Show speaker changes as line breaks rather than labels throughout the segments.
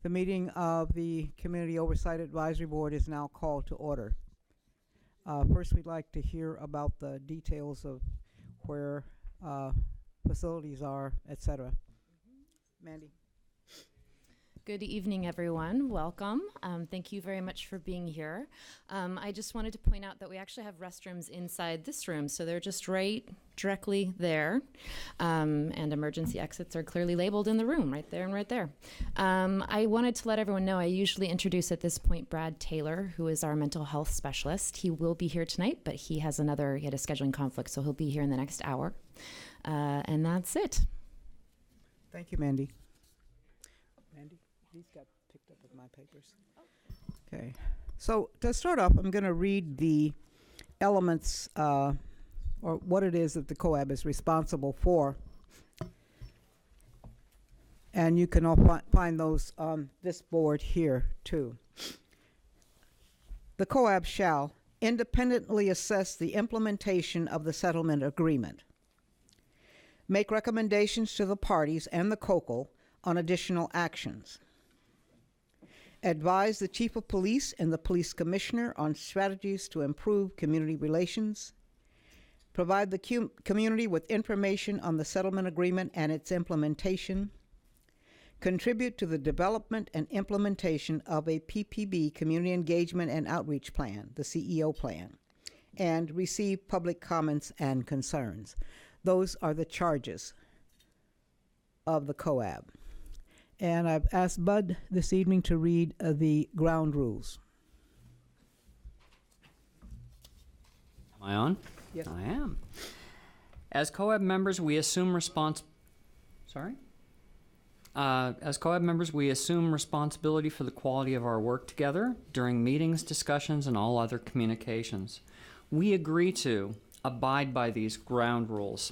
The meeting of the Community Oversight Advisory Board is now called to order. First, we'd like to hear about the details of where facilities are, etc. Mandy.
Good evening, everyone. Welcome. Thank you very much for being here. I just wanted to point out that we actually have restrooms inside this room, so they're just directly there. And emergency exits are clearly labeled in the room, right there and right there. I wanted to let everyone know I usually introduce at this point Brad Taylor, who is our mental health specialist. He will be here tonight, but he had a scheduling conflict, so he'll be here in the next hour. And that's it.
Thank you, Mandy. Mandy? These got picked up with my papers. Okay. So to start off, I'm going to read the elements or what it is that the COAB is responsible for. And you can all find those on this board here, too. The COAB shall independently assess the implementation of the settlement agreement, make recommendations to the parties and the COCL on additional actions, advise the Chief of Police and the Police Commissioner on strategies to improve community relations, provide the community with information on the settlement agreement and its implementation, contribute to the development and implementation of a PPB, Community Engagement and Outreach Plan, the CEO plan, and receive public comments and concerns. Those are the charges of the COAB. And I've asked Bud this evening to read the ground rules.
Am I on?
Yes.
I am. As COAB members, we assume As COAB members, we assume responsibility for the quality of our work together during meetings, discussions, and all other communications. We agree to abide by these ground rules.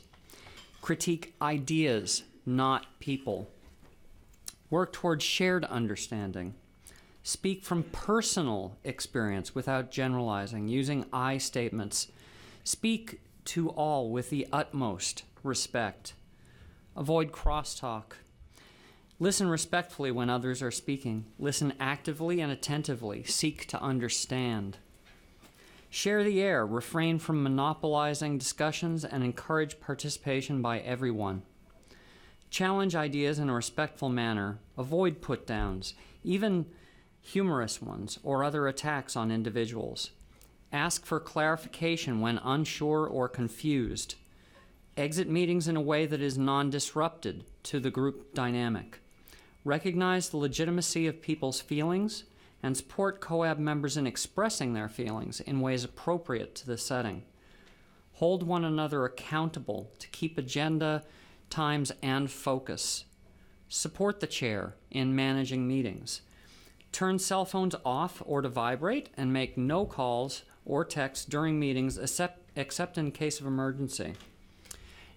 Critique ideas, not people. Work towards shared understanding. Speak from personal experience without generalizing, using I statements. Speak to all with the utmost respect. Avoid crosstalk. Listen respectfully when others are speaking. Listen actively and attentively. Seek to understand. Share the air. Refrain from monopolizing discussions and encourage participation by everyone. Challenge ideas in a respectful manner. Avoid put-downs, even humorous ones, or other attacks on individuals. Ask for clarification when unsure or confused. Exit meetings in a way that is non-disrupted to the group dynamic. Recognize the legitimacy of people's feelings and support COAB members in expressing their feelings in ways appropriate to the setting. Hold one another accountable to keep agenda, times, and focus. Support the chair in managing meetings. Turn cell phones off or to vibrate and make no calls or texts during meetings except in case of emergency.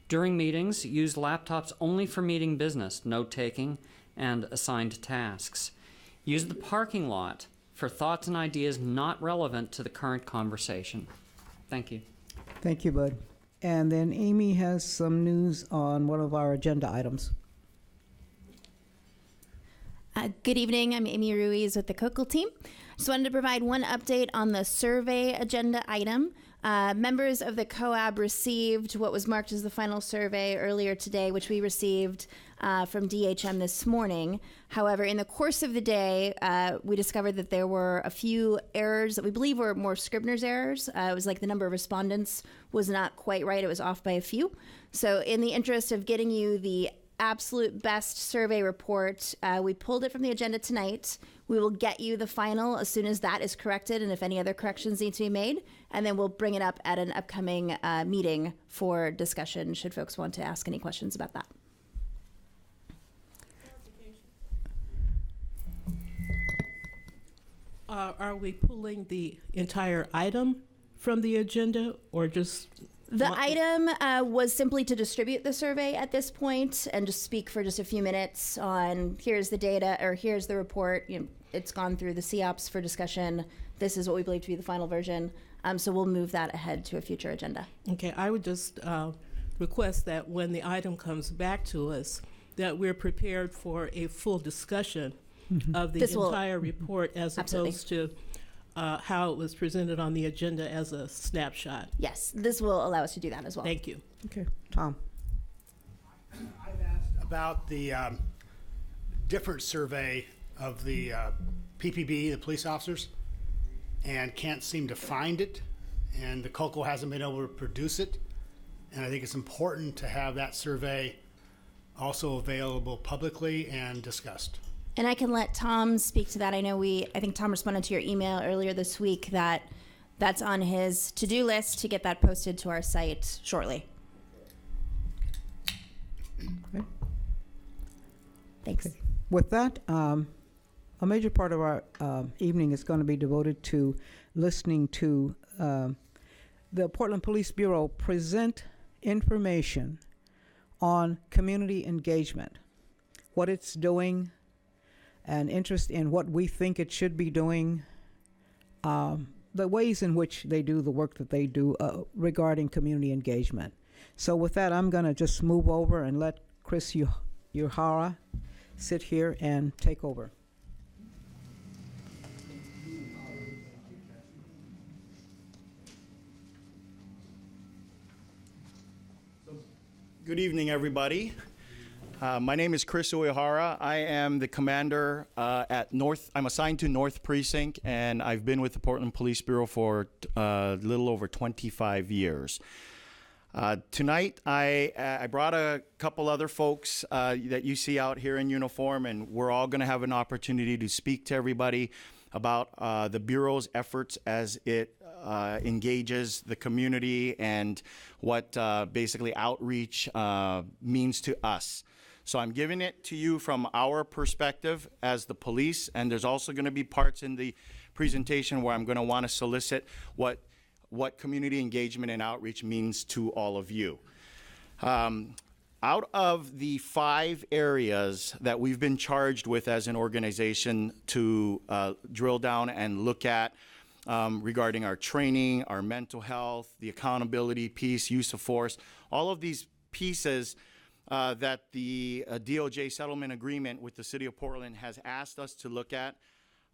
During meetings, use laptops only for meeting business, note-taking, and assigned tasks. Use the parking lot for thoughts and ideas not relevant to the current conversation. Thank you.
Thank you, Bud. And then Amy has some news on one of our agenda items.
Good evening. I'm Amy Ruiz with the COCL team. Just wanted to provide one update on the survey agenda item. Members of the COAB received what was marked as the final survey earlier today, which we received from DHM this morning. However, in the course of the day, we discovered that there were a few errors that we believe were more Scribner's errors. It was like the number of respondents was not quite right. It was off by a few. So in the interest of getting you the absolute best survey report, we pulled it from the agenda tonight. We will get you the final as soon as that is corrected and if any other corrections need to be made. And then we'll bring it up at an upcoming meeting for discussion should folks want to ask any questions about that.
Are we pulling the entire item from the agenda or just...
The item was simply to distribute the survey at this point and just speak for just a few minutes on here's the data or here's the report. You know, it's gone through the COPS for discussion. This is what we believe to be the final version. So we'll move that ahead to a future agenda.
Okay, I would just request that when the item comes back to us, that we're prepared for a full discussion of the
This will-
entire report as
Absolutely.
opposed to how it was presented on the agenda as a snapshot.
Yes, this will allow us to do that as well.
Thank you.
Okay, Tom.
I've asked about the different survey of the PPB, the police officers, and can't seem to find it, and the COCO hasn't been able to produce it. And I think it's important to have that survey also available publicly and discussed.
And I can let Tom speak to that. I think Tom responded to your email earlier this week that that's on his to-do list to get that posted to our site shortly.
Okay.
Thanks.
With that, a major part of our evening is going to be devoted to listening to the Portland Police Bureau present information on community engagement, what it's doing, and interest in what we think it should be doing, the ways in which they do the work that they do regarding community engagement. So with that, I'm going to just move over and let Chris Uhara sit here and take over.
Good evening, everybody. My name is Chris Uehara. I am the commander at North. I'm assigned to North Precinct, and I've been with the Portland Police Bureau for a little over 25 years. Tonight, I brought a couple other folks that you see out here in uniform, and we're all going to have an opportunity to speak to everybody about the Bureau's efforts as it engages the community and what basically outreach means to us. So I'm giving it to you from our perspective as the police, and there's also going to be parts in the presentation where I'm going to want to solicit what community engagement and outreach means to all of you. Out of the 5 areas that we've been charged with as an organization to drill down and look at regarding our training, our mental health, the accountability piece, use of force, all of these pieces that the DOJ settlement agreement with the City of Portland has asked us to look at,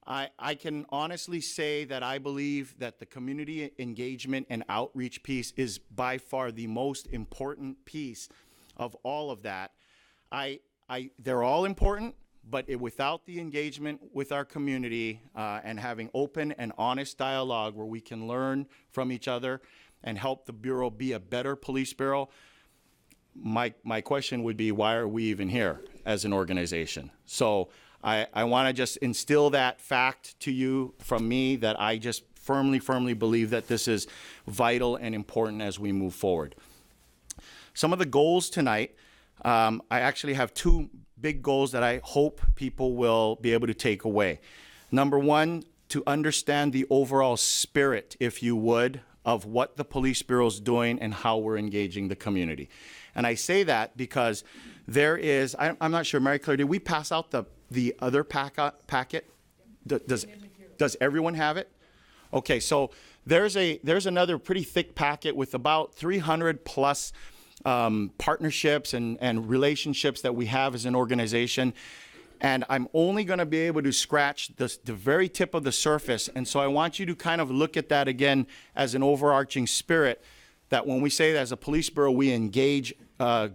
I can honestly say that I believe that the community engagement and outreach piece is by far the most important piece of all of that. They're all important, but without the engagement with our community and having open and honest dialogue where we can learn from each other and help the Bureau be a better police bureau, my question would be, why are we even here as an organization? So I want to just instill that fact to you from me that I just firmly believe that this is vital and important as we move forward. Some of the goals tonight, I actually have 2 big goals that I hope people will be able to take away. Number 1, to understand the overall spirit, if you would, of what the Police Bureau is doing and how we're engaging the community. And I say that because there is, I'm not sure, Mary Claire, did we pass out the other packet? Does everyone have it? Okay, so there's another pretty thick packet with about 300 plus partnerships and relationships that we have as an organization. And I'm only going to be able to scratch the very tip of the surface. And so I want you to kind of look at that again as an overarching spirit, that when we say that as a police bureau, we engage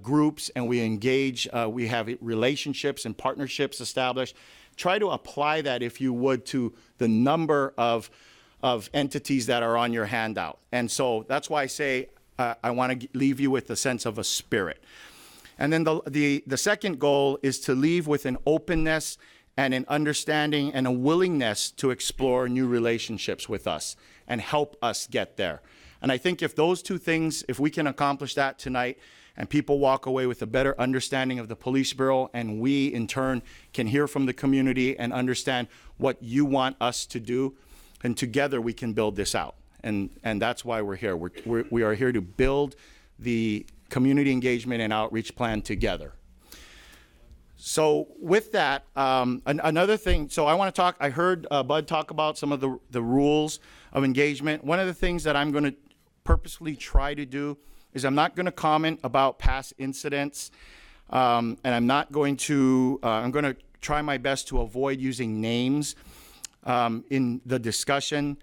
groups and we engage, we have relationships and partnerships established. Try to apply that, if you would, to the number of entities that are on your handout. And so that's why I say I want to leave you with a sense of a spirit. And then the second goal is to leave with an openness and an understanding and a willingness to explore new relationships with us and help us get there. And I think if those 2 things, if we can accomplish that tonight, and people walk away with a better understanding of the Police Bureau, and we in turn can hear from the community and understand what you want us to do, and together we can build this out. And that's why we're here. We are here to build the community engagement and outreach plan together. So with that, another thing, so I want to talk, I heard Bud talk about some of the rules of engagement. One of the things that I'm going to purposefully try to do is I'm not going to comment about past incidents, and I'm not going to, I'm going to try my best to avoid using names in the discussion,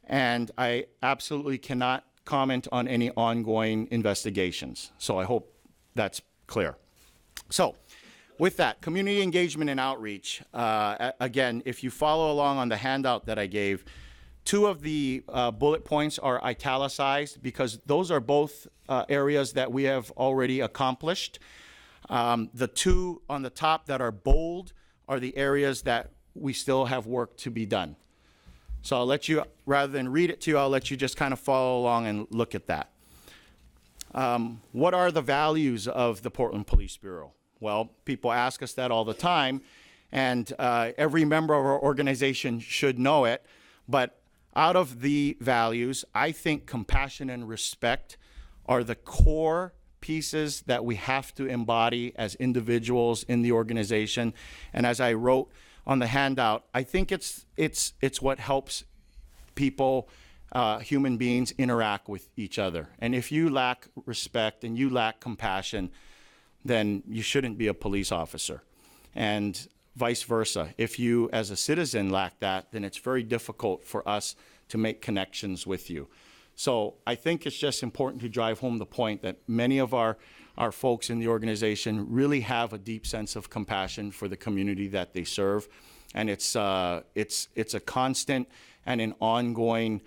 and I absolutely cannot comment on any ongoing investigations. So I hope that's clear. So with that, community engagement and outreach, again, if you follow along on the handout that I gave, 2 of the bullet points are italicized because those are both areas that we have already accomplished. The 2 on the top that are bold are the areas that we still have work to be done. So I'll let you, rather than read it to you, I'll let you just kind of follow along and look at that. What are the values of the Portland Police Bureau? Well, people ask us that all the time, and every member of our organization should know it. But out of the values, I think compassion and respect are the core pieces that we have to embody as individuals in the organization. And as I wrote on the handout, I think it's what helps people, human beings, interact with each other. And if you lack respect and you lack compassion, then you shouldn't be a police officer. And vice versa. If you, as a citizen, lack that, then it's very difficult for us to make connections with you. So I think it's just important to drive home the point that many of our folks in the organization really have a deep sense of compassion for the community that they serve. And it's a constant and an ongoing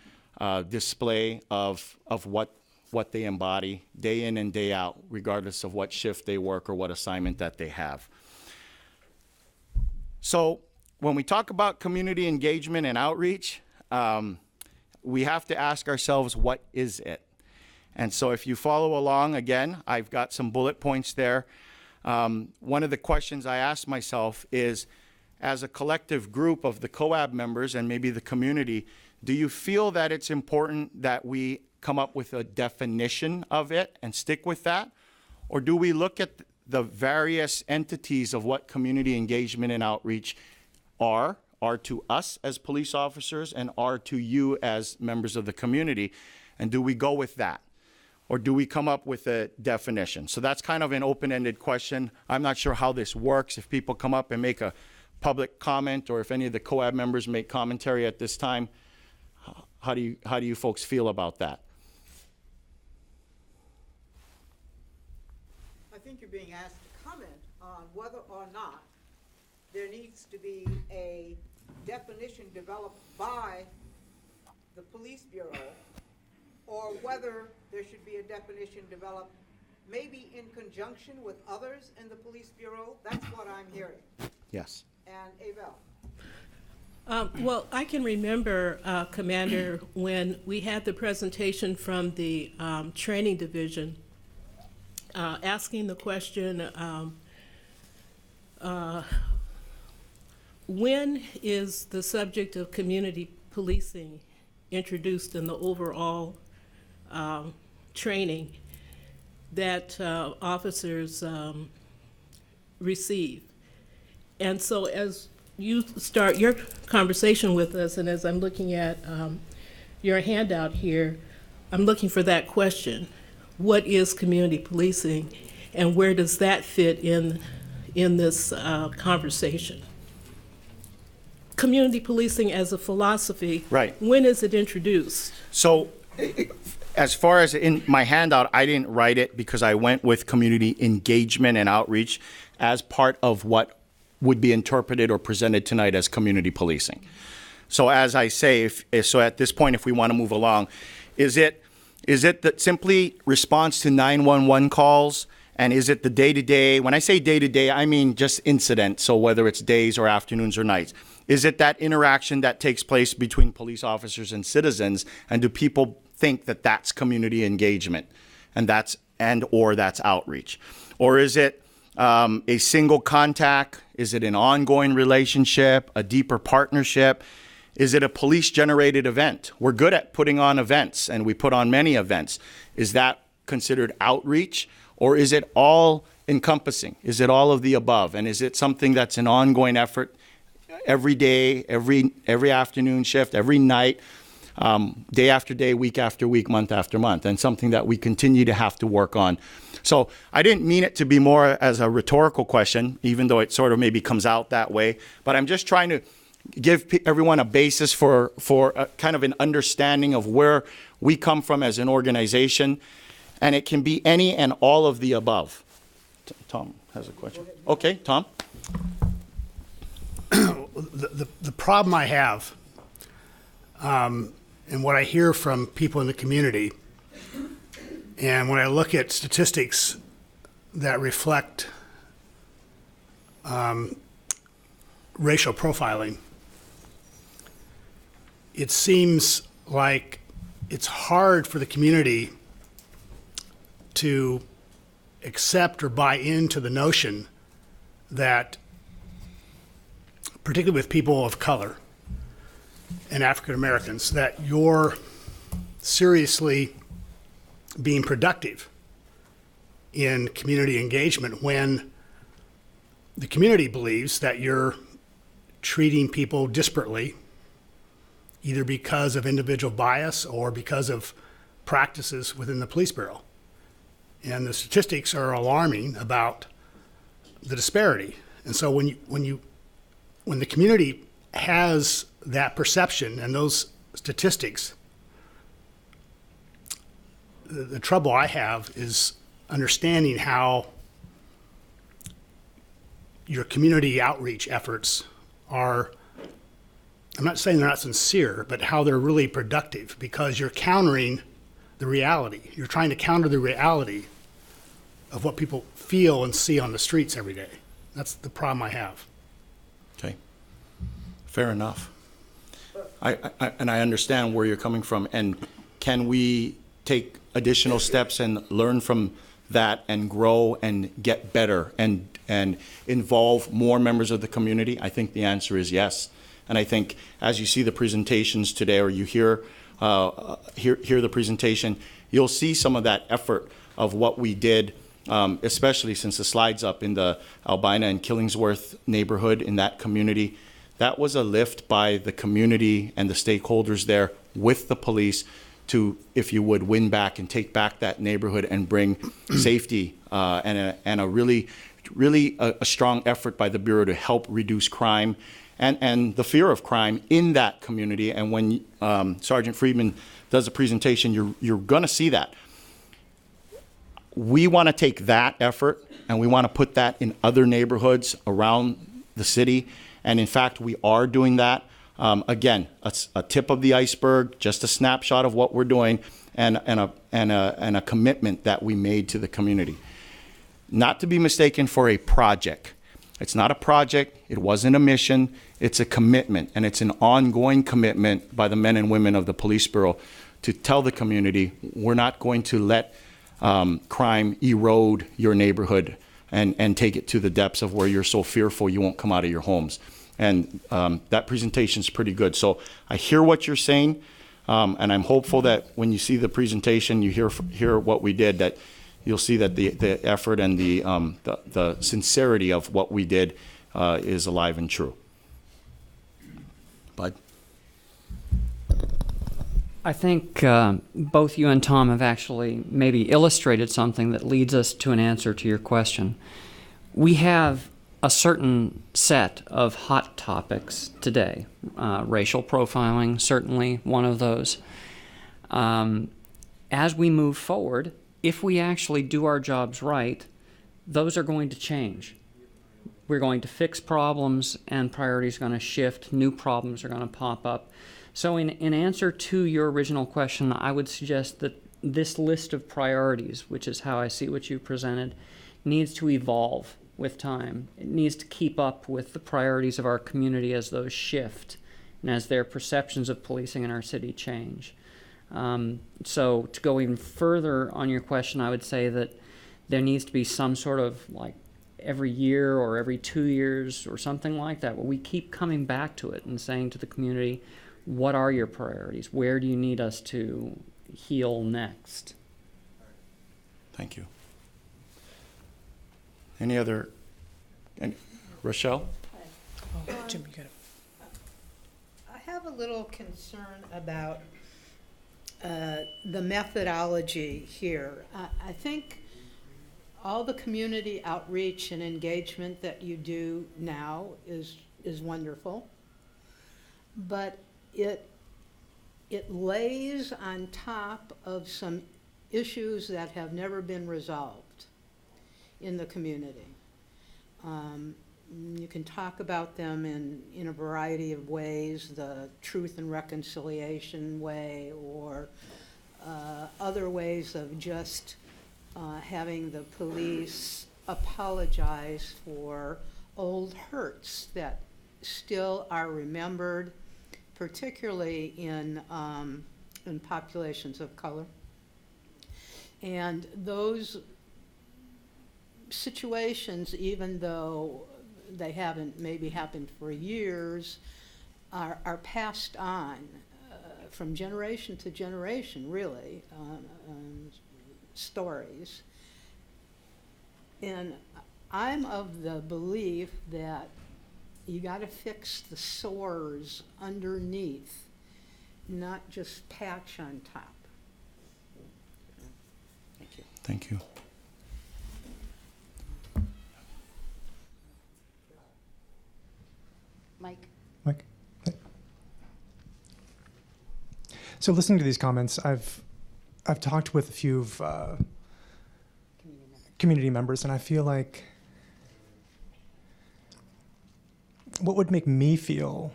display of what they embody day in and day out, regardless of what shift they work or what assignment that they have. So when we talk about community engagement and outreach, we have to ask ourselves, what is it? And so if you follow along, again, I've got some bullet points there. One of the questions I ask myself is, as a collective group of the COAB members and maybe the community, do you feel that it's important that we come up with a definition of it and stick with that? Or do we look at the various entities of what community engagement and outreach are to us as police officers and are to you as members of the community? And do we go with that? Or do we come up with a definition? So that's kind of an open-ended question. I'm not sure how this works. If people come up and make a public comment, or if any of the COAB members make commentary at this time, how do you folks feel about that?
I think you're being asked to comment on whether or not there needs to be a definition developed by the Police Bureau, or whether there should be a definition developed maybe in conjunction with others in the Police Bureau. That's what I'm hearing.
Yes.
And Abel.
Well, I can remember, Commander, when we had the presentation from the training division, asking the question, when is the subject of community policing introduced in the overall training that officers receive? And so as you start your conversation with us, and as I'm looking at your handout here, I'm looking for that question. What is community policing, and where does that fit in this conversation? Community policing as a philosophy,
right?
When is it introduced?
So as far as in my handout, I didn't write it because I went with community engagement and outreach as part of what would be interpreted or presented tonight as community policing. So as I say, so at this point, if we want to move along, is it that simply response to 911 calls? And is it the day-to-day? When I say day-to-day, I mean just incident. So whether it's days or afternoons or nights. Is it that interaction that takes place between police officers and citizens? And do people think that that's community engagement and that's outreach? Or is it a single contact? Is it an ongoing relationship, a deeper partnership? Is it a police-generated event? We're good at putting on events, and we put on many events. Is that considered outreach, or is it all encompassing? Is it all of the above? And is it something that's an ongoing effort every day, every afternoon shift, every night? day after day, week after week, month after month, and something that we continue to have to work on. So I didn't mean it to be more as a rhetorical question, even though it sort of maybe comes out that way, but I'm just trying to give everyone a basis for a kind of an understanding of where we come from as an organization, and it can be any and all of the above. Tom has a question. Okay, Tom.
The problem I have, and what I hear from people in the community, and when I look at statistics that reflect racial profiling, it seems like it's hard for the community to accept or buy into the notion that, particularly with people of color and African Americans, that you're seriously being productive in community engagement when the community believes that you're treating people disparately, either because of individual bias or because of practices within the police bureau. And the statistics are alarming about the disparity. And so when the community has that perception and those statistics, the trouble I have is understanding how your community outreach efforts are, I'm not saying they're not sincere, but how they're really productive, because you're countering the reality. You're trying to counter the reality of what people feel and see on the streets every day. That's the problem I have.
Okay, fair enough. And I understand where you're coming from. And can we take additional steps and learn from that and grow and get better and involve more members of the community? I think the answer is yes. And I think as you see the presentations today, or you hear the presentation, you'll see some of that effort of what we did, especially since the slide's up in the Albina and Killingsworth neighborhood in that community. That was a lift by the community and the stakeholders there with the police to, if you would, win back and take back that neighborhood and bring safety and a really a strong effort by the Bureau to help reduce crime and the fear of crime in that community. And when Sergeant Friedman does a presentation, you're going to see that. We want to take that effort and we want to put that in other neighborhoods around the city. And in fact, we are doing that. Again, a tip of the iceberg, just a snapshot of what we're doing, and a commitment that we made to the community. Not to be mistaken for a project. It's not a project. It wasn't a mission. It's a commitment, and it's an ongoing commitment by the men and women of the Police Bureau to tell the community, we're not going to let crime erode your neighborhood and take it to the depths of where you're so fearful you won't come out of your homes. And that presentation is pretty good. So I hear what you're saying, and I'm hopeful that when you see the presentation, you hear what we did, that you'll see that the effort and the sincerity of what we did is alive and true. Bud?
I think both you and Tom have actually maybe illustrated something that leads us to an answer to your question. We have a certain set of hot topics today. Racial profiling, certainly one of those. As we move forward, if we actually do our jobs right, those are going to change. We're going to fix problems and priorities are going to shift. New problems are going to pop up. So in answer to your original question, I would suggest that this list of priorities, which is how I see what you presented, needs to evolve with time. It needs to keep up with the priorities of our community as those shift and as their perceptions of policing in our city change. So to go even further on your question, I would say that there needs to be some sort of like every year or every 2 years or something like that where we keep coming back to it and saying to the community, what are your priorities? Where do you need us to heal next?
Thank you. Any other? Rochelle?
Jim, you got it. I have a little concern about the methodology here. I think all the community outreach and engagement that you do now is wonderful, but it lays on top of some issues that have never been resolved in the community. You can talk about them in a variety of ways, the truth and reconciliation way, or other ways of just having the police apologize for old hurts that still are remembered, particularly in populations of color. And those situations, even though they haven't maybe happened for years, are passed on from generation to generation, really, stories. And I'm of the belief that you got to fix the sores underneath, not just patch on top. Thank you.
Thank you.
Mike? So listening to these comments, I've talked with a few of community members, and I feel like what would make me feel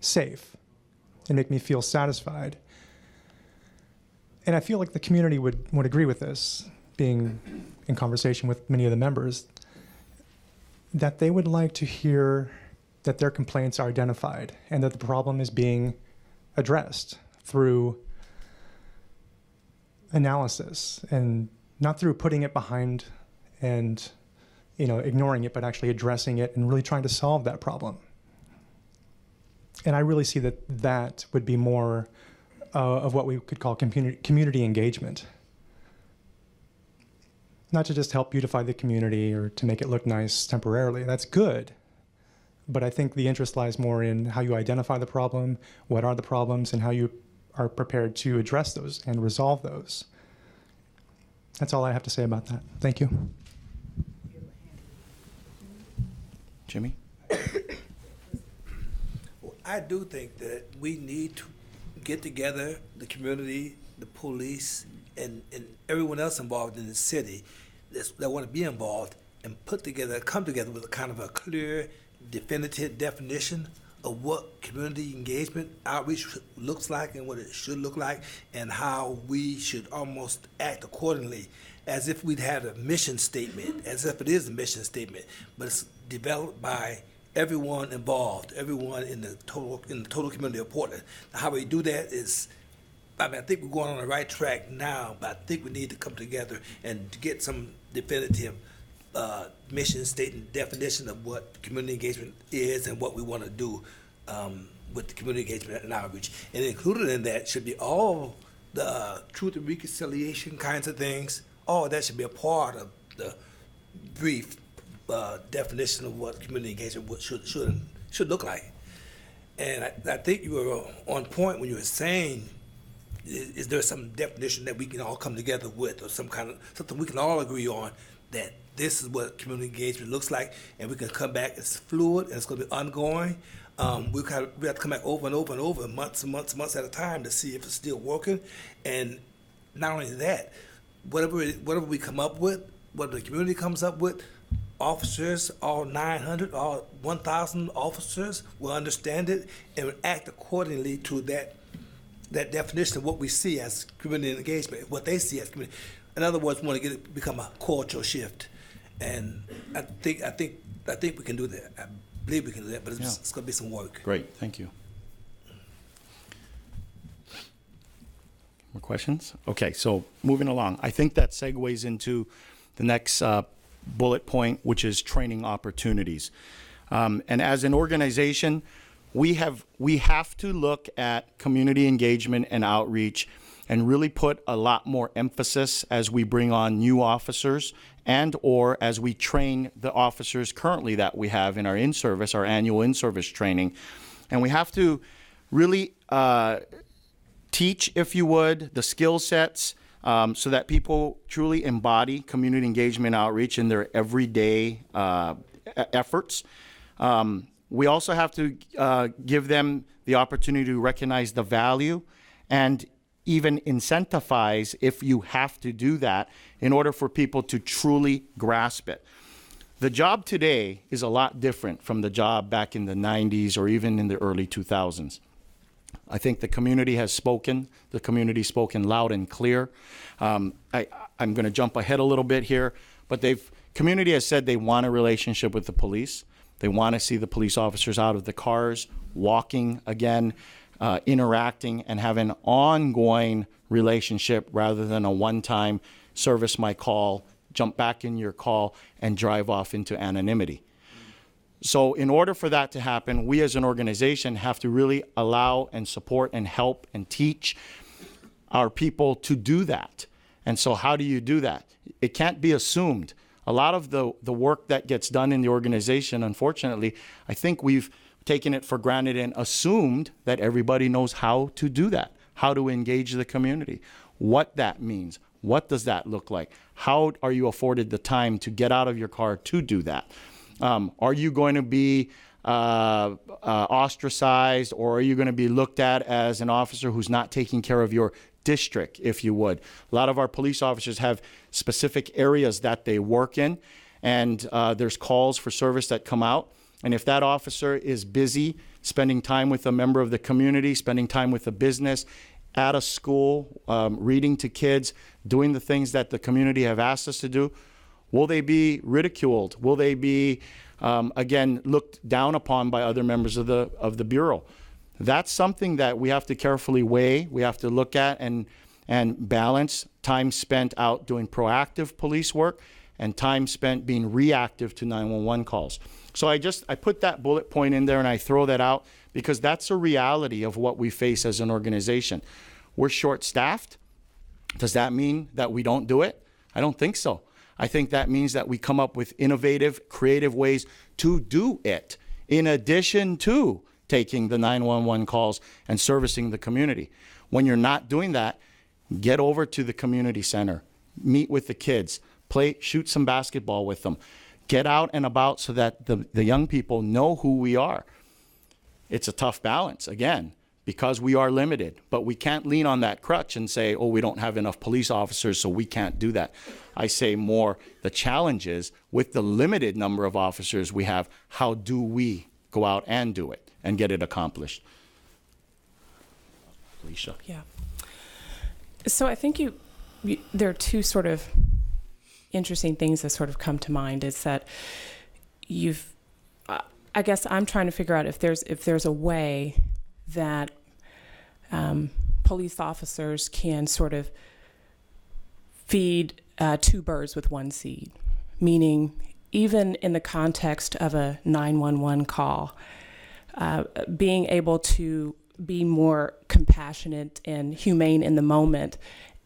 safe and make me feel satisfied, and I feel like the community would agree with this, being in conversation with many of the members, that they would like to hear that their complaints are identified and that the problem is being addressed through analysis and not through putting it behind and ignoring it, but actually addressing it and really trying to solve that problem. And I really see that would be more of what we could call community engagement. Not to just help beautify the community or to make it look nice temporarily. That's good. But I think the interest lies more in how you identify the problem, what are the problems, and how you are prepared to address those and resolve those. That's all I have to say about that. Thank you.
Jimmy?
Well, I do think that we need to get together, the community, the police, and everyone else involved in the city that want to be involved, and come together with a kind of a clear, definitive definition of what community engagement outreach looks like and what it should look like, and how we should almost act accordingly, as if we'd had a mission statement, as if it is a mission statement, but it's developed by everyone involved, everyone in the total community of Portland. Now, how we do that is, I think we're going on the right track now, but I think we need to come together and get some definitive mission statement definition of what community engagement is and what we want to do with the community engagement and outreach. And included in that should be all the truth and reconciliation kinds of things. All that should be a part of the brief definition of what community engagement should look like. And I think you were on point when you were saying, is there some definition that we can all come together with, or something we can all agree on, that this is what community engagement looks like, and we can come back. It's fluid, and it's going to be ongoing. We have to come back over and over and over, months and months and months at a time, to see if it's still working. And not only that, whatever we come up with, whatever the community comes up with, officers, all 900, all 1,000 officers will understand it and will act accordingly to that definition of what we see as community engagement, what they see as community. In other words, we want to become a cultural shift. And I think we can do that. I believe we can do that, but it's going to be some work.
Great, thank you. More questions? Okay, so moving along. I think that segues into the next bullet point, which is training opportunities. And as an organization, we have to look at community engagement and outreach and really put a lot more emphasis as we bring on new officers and or as we train the officers currently that we have in our in-service, our annual in-service training. And we have to really teach, if you would, the skill sets so that people truly embody community engagement outreach in their everyday efforts. We also have to give them the opportunity to recognize the value and even incentivize if you have to do that in order for people to truly grasp it. The job today is a lot different from the job back in the 90s or even in the early 2000s. I think the community has spoken. The community's spoken loud and clear. I'm going to jump ahead a little bit here, but community has said they want a relationship with the police. They want to see the police officers out of the cars, walking again, interacting, and have an ongoing relationship rather than a one-time service my call, jump back in your call, and drive off into anonymity. So in order for that to happen, we as an organization have to really allow and support and help and teach our people to do that. And so how do you do that? It can't be assumed. A lot of the work that gets done in the organization, unfortunately, I think we've taken it for granted and assumed that everybody knows how to do that, how to engage the community, what that means, what does that look like, how are you afforded the time to get out of your car to do that. Are you going to be ostracized, or are you going to be looked at as an officer who's not taking care of your district, if you would? A lot of our police officers have specific areas that they work in, and there's calls for service that come out. And if that officer is busy spending time with a member of the community, spending time with a business, at a school, reading to kids, doing the things that the community have asked us to do, will they be ridiculed? Will they be, again, looked down upon by other members of the Bureau? That's something that we have to carefully weigh. We have to look at and balance time spent out doing proactive police work and time spent being reactive to 911 calls. So I put that bullet point in there and I throw that out because that's a reality of what we face as an organization. We're short-staffed. Does that mean that we don't do it? I don't think so. I think that means that we come up with innovative, creative ways to do it, in addition to taking the 911 calls and servicing the community. When you're not doing that, get over to the community center, meet with the kids, shoot some basketball with them, get out and about so that the young people know who we are. It's a tough balance, again, because we are limited, but we can't lean on that crutch and say, oh, we don't have enough police officers, so we can't do that. I say more, the challenge is, with the limited number of officers we have, how do we go out and do it and get it accomplished? Alicia.
Yeah. So I think there are two sort of interesting things that sort of come to mind. Is that I guess I'm trying to figure out if there's a way that police officers can sort of feed two birds with one seed, meaning even in the context of a 911 call, being able to be more compassionate and humane in the moment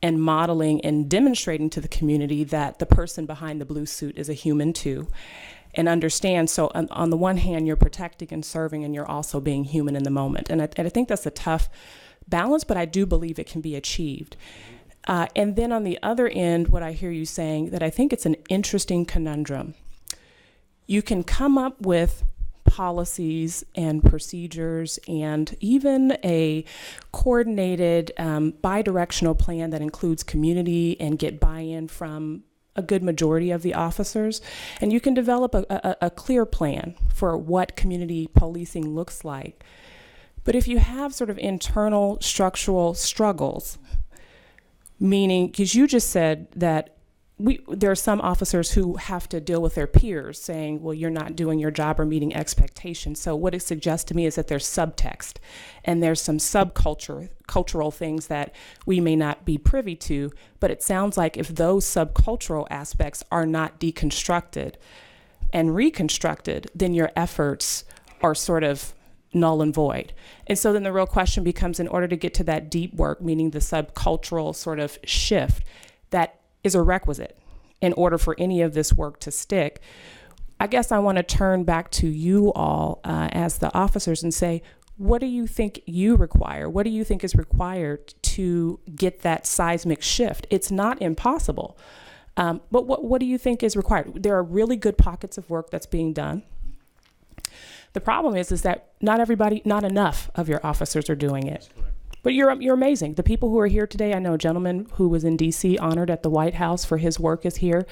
and modeling and demonstrating to the community that the person behind the blue suit is a human too, and understand. So on the one hand, you're protecting and serving, and you're also being human in the moment. And I think that's a tough balance, but I do believe it can be achieved. And then on the other end, what I hear you saying, that I think it's an interesting conundrum. You can come up with policies and procedures and even a coordinated bi-directional plan that includes community and get buy-in from a good majority of the officers. And you can develop a clear plan for what community policing looks like. But if you have sort of internal structural struggles, meaning, because you just said that there are some officers who have to deal with their peers saying, well, you're not doing your job or meeting expectations. So what it suggests to me is that there's subtext and there's some cultural things that we may not be privy to. But it sounds like if those subcultural aspects are not deconstructed and reconstructed, then your efforts are sort of null and void. And so then the real question becomes, in order to get to that deep work, meaning the subcultural sort of shift, that is a requisite in order for any of this work to stick. I guess I want to turn back to you all as the officers and say, what do you think you require? What do you think is required to get that seismic shift. It's not impossible. But what do you think is required? There are really good pockets of work that's being done. The problem is that not enough of your officers are doing it. But you're amazing. The people who are here today, I know a gentleman who was in D.C. honored at the White House for his work is here.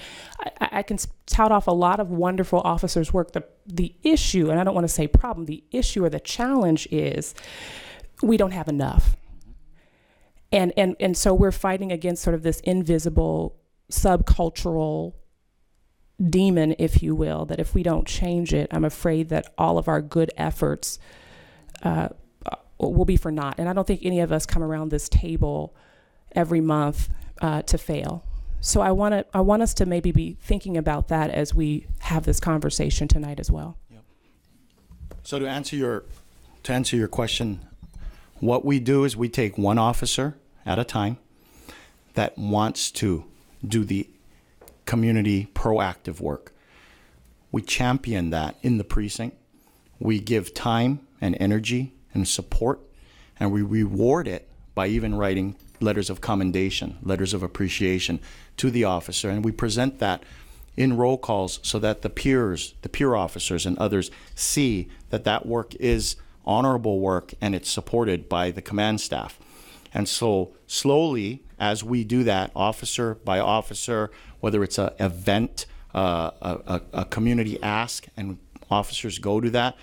I can tout off a lot of wonderful officers' work. The issue, and I don't want to say problem, the issue or the challenge is we don't have enough. And so we're fighting against sort of this invisible subcultural demon, if you will, that if we don't change it, I'm afraid that all of our good efforts will be for naught. And I don't think any of us come around this table every month to fail. So I want us to maybe be thinking about that as we have this conversation tonight as well.
Yep. So to answer your question, what we do is we take one officer at a time that wants to do the community proactive work. We champion that in the precinct. We give time and energy and support, and we reward it by even writing letters of commendation, letters of appreciation to the officer, and we present that in roll calls so that the peer officers and others see that that work is honorable work and it's supported by the command staff. And so slowly, as we do that, officer by officer, whether it's an event, a community ask, and officers go to that.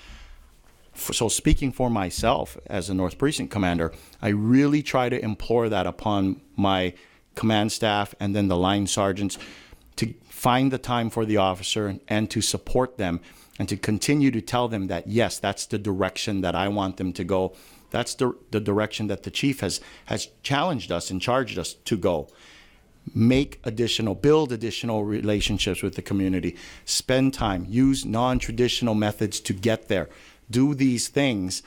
So speaking for myself as a North Precinct commander, I really try to implore that upon my command staff and then the line sergeants to find the time for the officer and to support them and to continue to tell them that, yes, that's the direction that I want them to go. That's the direction that the chief has challenged us and charged us to go. Build additional relationships with the community, spend time, use non-traditional methods to get there. Do these things.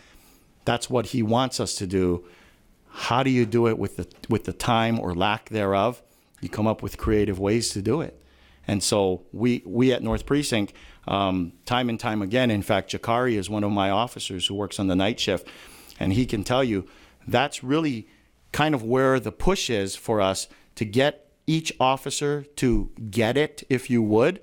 That's what he wants us to do. How do you do it with the time or lack thereof? You come up with creative ways to do it. And so we at North Precinct, time and time again, in fact, Jakari is one of my officers who works on the night shift, and he can tell you that's really kind of where the push is for us to get each officer to get it, if you would.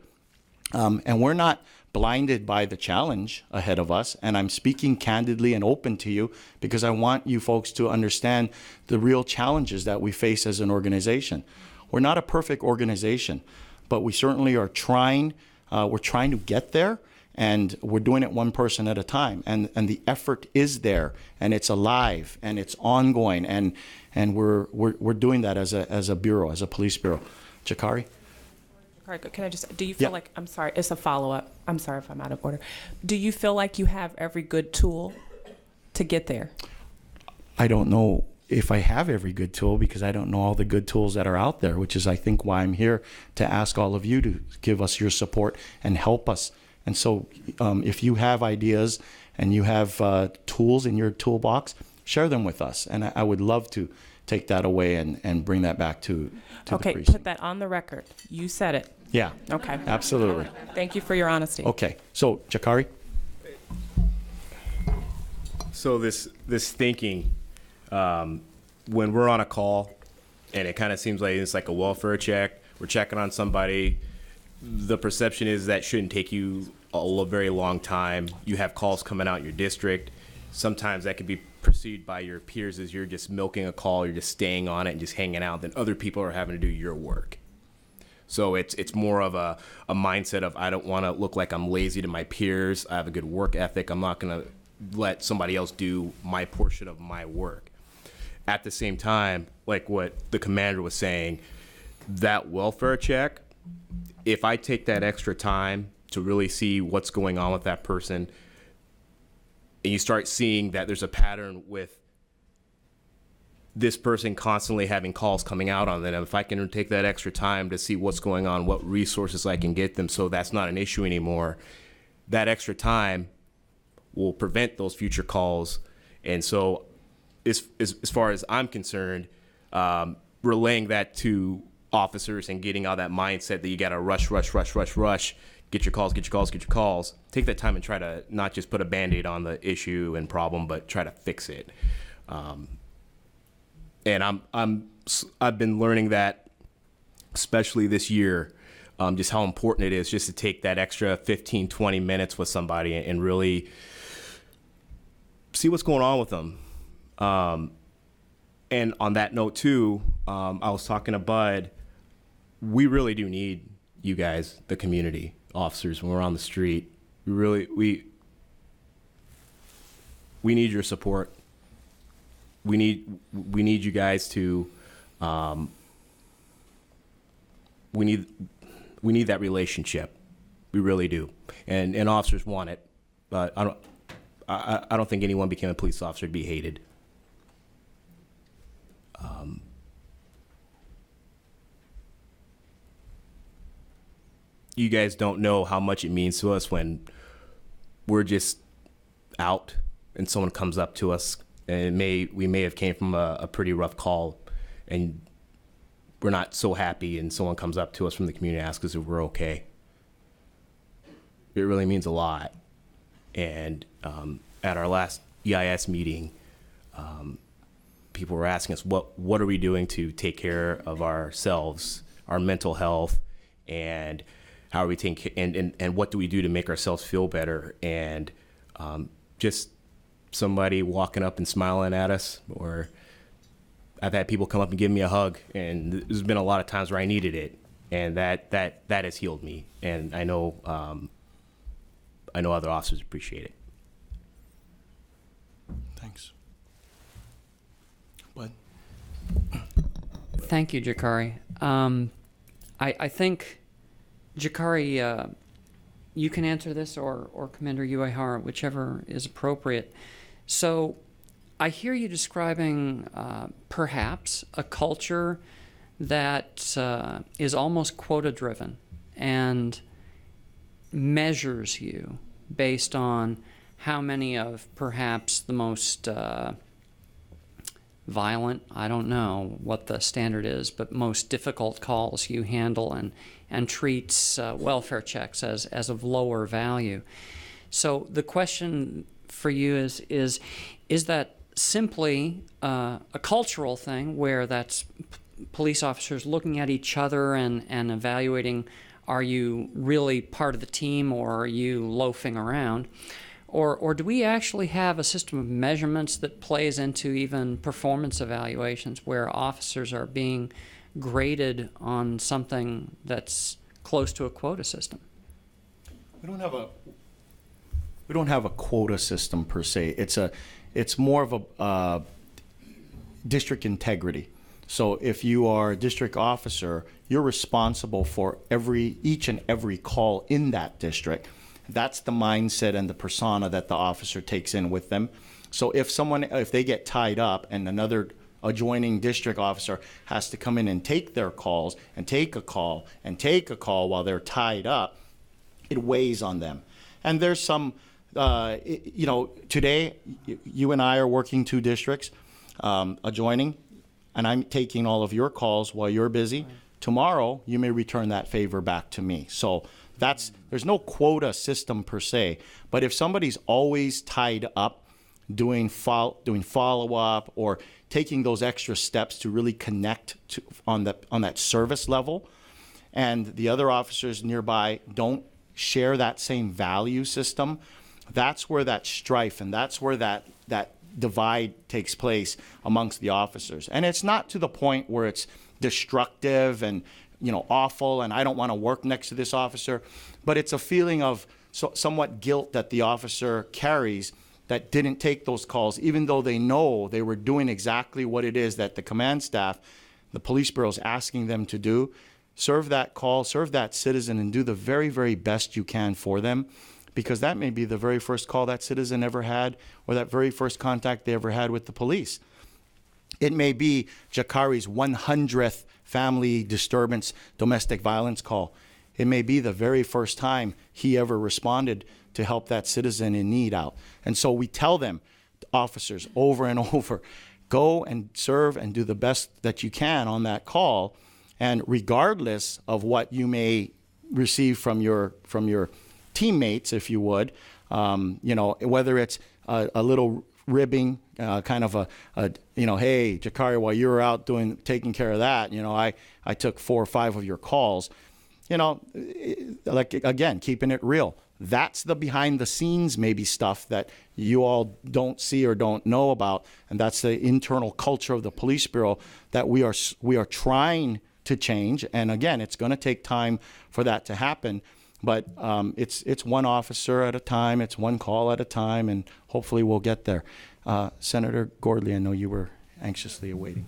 And we're not blinded by the challenge ahead of us. And I'm speaking candidly and open to you because I want you folks to understand the real challenges that we face as an organization. We're not a perfect organization, but we certainly are trying. We're trying to get there, and we're doing it one person at a time. And the effort is there, and it's alive, and it's ongoing, and we're doing that as a bureau, as a police bureau. Jakari?
Can I just, do you feel like, I'm sorry, it's a follow-up. I'm sorry if I'm out of order. Do you feel like you have every good tool to get there?
I don't know if I have every good tool because I don't know all the good tools that are out there, which is, I think, why I'm here to ask all of you to give us your support and help us. And so if you have ideas and you have tools in your toolbox, share them with us. And I would love to take that away and bring that back to the
Okay,
precinct.
put that on the record. You said it.
Yeah.
Okay.
Absolutely.
Thank you for your honesty.
Okay. So, Jakari?
So this thinking, when we're on a call and it kind of seems like it's like a welfare check, we're checking on somebody, the perception is that shouldn't take you a very long time. You have calls coming out in your district. Sometimes that could be perceived by your peers as you're just milking a call, you're just staying on it and just hanging out, then other people are having to do your work. So it's more of a mindset of, I don't want to look like I'm lazy to my peers. I have a good work ethic. I'm not going to let somebody else do my portion of my work. At the same time, like what the commander was saying, that welfare check, if I take that extra time to really see what's going on with that person, and you start seeing that there's a pattern with this person constantly having calls coming out on them, if I can take that extra time to see what's going on, what resources I can get them so that's not an issue anymore, that extra time will prevent those future calls. And so as far as I'm concerned, relaying that to officers and getting out that mindset that you got to rush, get your calls, take that time and try to not just put a Band-Aid on the issue and problem, but try to fix it. and I've been learning that, especially this year, just how important it is just to take that extra 15, 20 minutes with somebody and really see what's going on with them. And on that note too, I was talking to Bud. We really do need you guys, the community officers, when we're on the street. We need your support. We need you guys to. We need that relationship. We really do, and officers want it. But I don't think anyone became a police officer to be hated. You guys don't know how much it means to us when we're just out and someone comes up to us, and we may have came from a pretty rough call, and we're not so happy, and someone comes up to us from the community and asks us if we're okay. It really means a lot. And at our last EIS meeting, people were asking us, what are we doing to take care of ourselves, our mental health, and how are we taking, and what do we do to make ourselves feel better? And just somebody walking up and smiling at us, or I've had people come up and give me a hug, and there's been a lot of times where I needed it, and that has healed me, and I know other officers appreciate it.
Thanks. Bud?
Thank you, Jakari. I think, Jakari, you can answer this, or Commander Uehara, whichever is appropriate. So I hear you describing perhaps a culture that is almost quota-driven and measures you based on how many of perhaps the most violent, I don't know what the standard is, but most difficult calls you handle, and treats welfare checks as of lower value. So the question for you is that simply a cultural thing where that's police officers looking at each other and evaluating, are you really part of the team, or are you loafing around? Or do we actually have a system of measurements that plays into even performance evaluations where officers are being graded on something that's close to a quota system?
We don't have a quota system per se. It's more of a district integrity. So if you are a district officer, you're responsible for each and every call in that district. That's the mindset and the persona that the officer takes in with them. So if they get tied up and another adjoining district officer has to come in and take their calls and take a call and take a call while they're tied up, it weighs on them. And there's some, today you and I are working 2 districts adjoining, and I'm taking all of your calls while you're busy. Right. Tomorrow, you may return that favor back to me. So there's no quota system per se, but if somebody's always tied up doing follow-up or taking those extra steps to really connect on that service level, and the other officers nearby don't share that same value system, that's where that strife and that's where that divide takes place amongst the officers. And it's not to the point where it's destructive and awful, and I don't want to work next to this officer, but it's a feeling of somewhat guilt that the officer carries that didn't take those calls, even though they know they were doing exactly what it is that the command staff, the police bureau, is asking them to do. Serve that call, serve that citizen, and do the very, very best you can for them, because that may be the very first call that citizen ever had, or that very first contact they ever had with the police. It may be Jakari's 100th family disturbance, domestic violence call. It may be the very first time he ever responded to help that citizen in need out. And so we tell them, officers, over and over, go and serve and do the best that you can on that call. And regardless of what you may receive from your teammates, if you would, whether it's a little ribbing, kind of hey, Jakari, while you were out taking care of that, I took 4 or 5 of your calls. Like, again, keeping it real. That's the behind the scenes maybe stuff that you all don't see or don't know about, and that's the internal culture of the police bureau that we are trying to change. And again, it's going to take time for that to happen, but it's one officer at a time, it's one call at a time, and hopefully we'll get there. Senator Gordley, I know you were anxiously awaiting.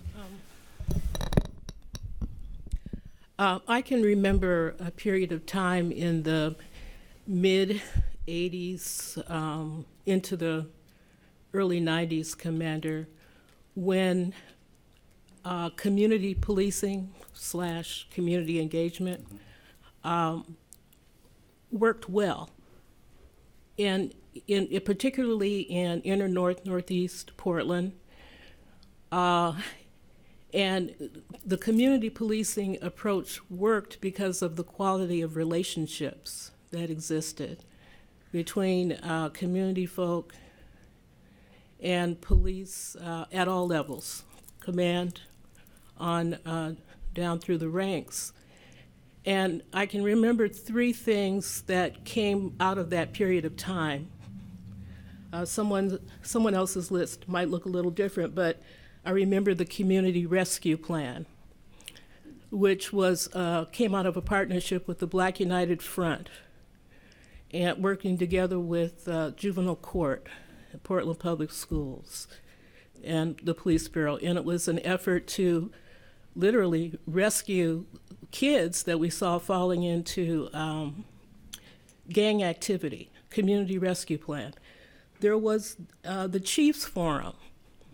I can remember a period of time in the mid-'80s into the early '90s, Commander, when community policing / community engagement worked well. And particularly in inner northeast Portland, and the community policing approach worked because of the quality of relationships that existed between community folk and police at all levels, command on down through the ranks. And I can remember 3 things that came out of that period of time. Someone else's list might look a little different, but I remember the Community Rescue Plan, which was came out of a partnership with the Black United Front and working together with Juvenile Court, Portland Public Schools, and the Police Bureau. And it was an effort to literally rescue kids that we saw falling into gang activity. Community Rescue Plan. There was the Chiefs Forum.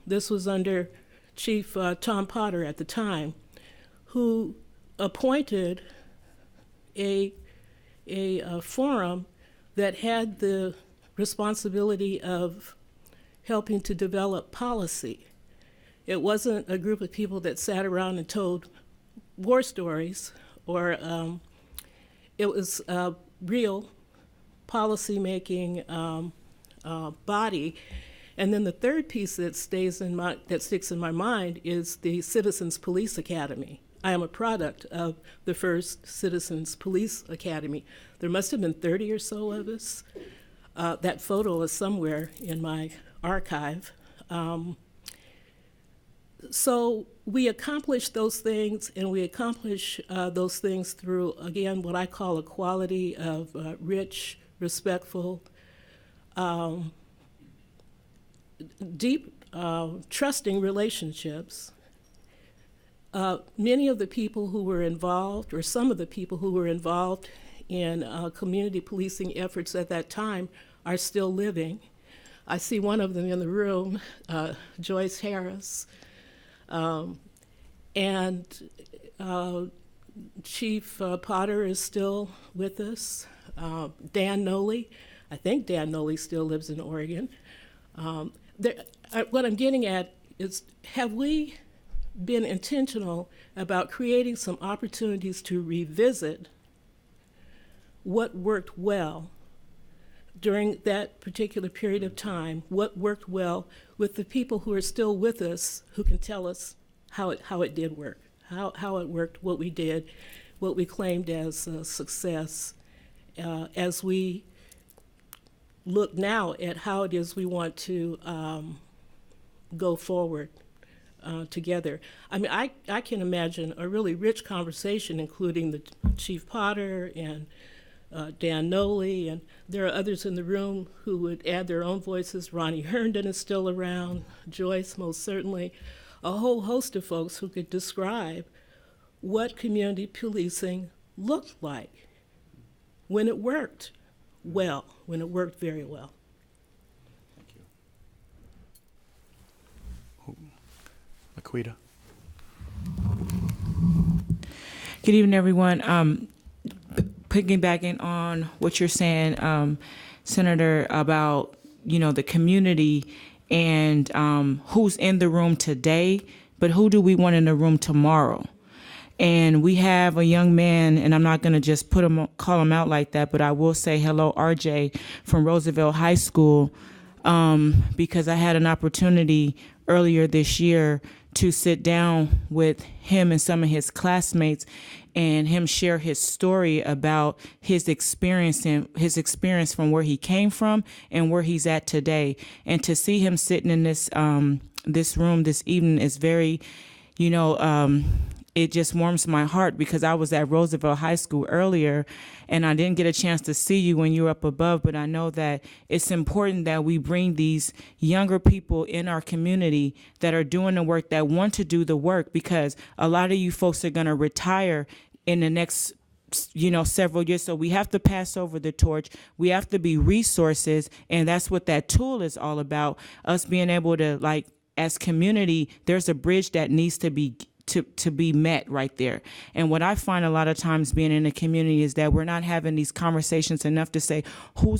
This was under Chief Tom Potter at the time, who appointed a forum that had the responsibility of helping to develop policy. It wasn't a group of people that sat around and told war stories, or it was a real policy-making body. And then the third piece that sticks in my mind is the Citizens Police Academy. I am a product of the first Citizens Police Academy. There must have been 30 or so of us. That photo is somewhere in my archive. So we accomplish those things, and we accomplish those things through, again, what I call a quality of rich, respectful, deep, trusting relationships. Many of the people who were involved, or some of the people who were involved in community policing efforts at that time, are still living. I see one of them in the room, Joyce Harris, and Chief Potter is still with us. Dan Noley, I think Dan Noley still lives in Oregon. What I'm getting at is, have we been intentional about creating some opportunities to revisit what worked well during that particular period of time, what worked well with the people who are still with us, who can tell us how it did work, how it worked, what we did, what we claimed as success, as we look now at how it is we want to go forward together. I mean, I can imagine a really rich conversation, including the Chief Potter and Dan Noley, and there are others in the room who would add their own voices. Ronnie Herndon is still around, Joyce most certainly, a whole host of folks who could describe what community policing looked like when it worked well, when it worked very well.
Thank you. Laquita.
Good evening, everyone. Piggybacking on what you're saying, Senator, about the community and who's in the room today, but who do we want in the room tomorrow? And we have a young man, and I'm not going to just call him out like that, but I will say hello, RJ from Roosevelt High School. because I had an opportunity earlier this year to sit down with him and some of his classmates and him share his story about his experience and his experience from where he came from and where he's at today. And to see him sitting in this this room this evening is very, it just warms my heart, because I was at Roosevelt High School earlier and I didn't get a chance to see you when you were up above, but I know that it's important that we bring these younger people in our community that are doing the work, that want to do the work, because a lot of you folks are going to retire in the next several years. So we have to pass over the torch. We have to be resources. And that's what that tool is all about. Us being able to, like, as community, there's a bridge that needs to be met right there. And what I find a lot of times being in a community is that we're not having these conversations enough to say, who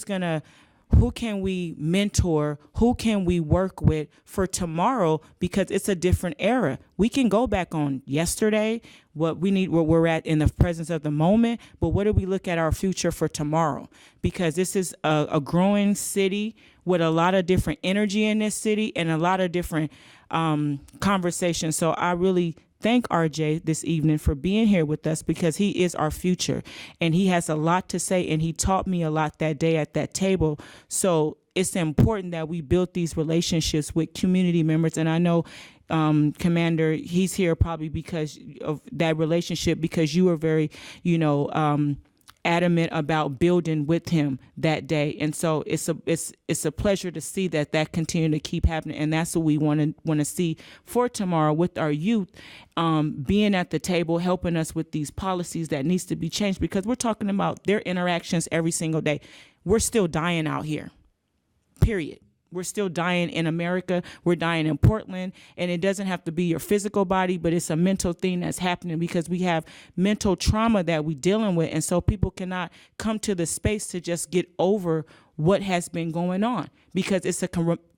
can we mentor? Who can we work with for tomorrow? Because it's a different era. We can go back on yesterday, what we're at in the presence of the moment, but what do we look at our future for tomorrow? Because this is a growing city with a lot of different energy in this city and a lot of different conversations. So I really thank RJ this evening for being here with us, because he is our future and he has a lot to say, and he taught me a lot that day at that table. So it's important that we build these relationships with community members. And I know Commander, he's here probably because of that relationship, because you were very, adamant about building with him that day. And so it's a pleasure to see that continue to keep happening. And that's what we want to see for tomorrow with our youth, being at the table, helping us with these policies that needs to be changed, because we're talking about their interactions every single day. We're still dying out here, period. We're still dying in America. We're dying in Portland. And it doesn't have to be your physical body, but it's a mental thing that's happening, because we have mental trauma that we're dealing with. And so people cannot come to the space to just get over what has been going on, because it's a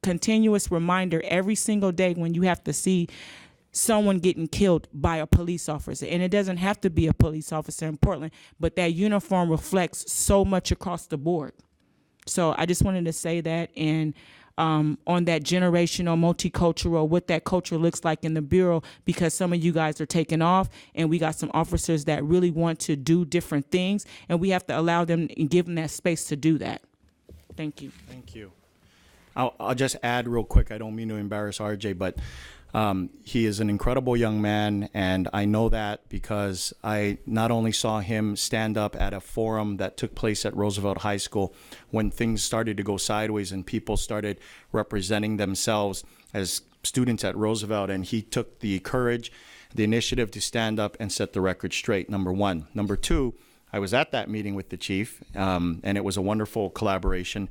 continuous reminder every single day when you have to see someone getting killed by a police officer. And it doesn't have to be a police officer in Portland, but that uniform reflects so much across the board. So I just wanted to say that. And on that generational, multicultural, what that culture looks like in the Bureau, because some of you guys are taking off and we got some officers that really want to do different things, and we have to allow them and give them that space to do that. Thank you.
Thank you. I'll just add real quick. I don't mean to embarrass RJ, but he is an incredible young man, and I know that because I not only saw him stand up at a forum that took place at Roosevelt High School when things started to go sideways and people started representing themselves as students at Roosevelt, and he took the courage, the initiative to stand up and set the record straight, number one. Number two, I was at that meeting with the chief, and it was a wonderful collaboration,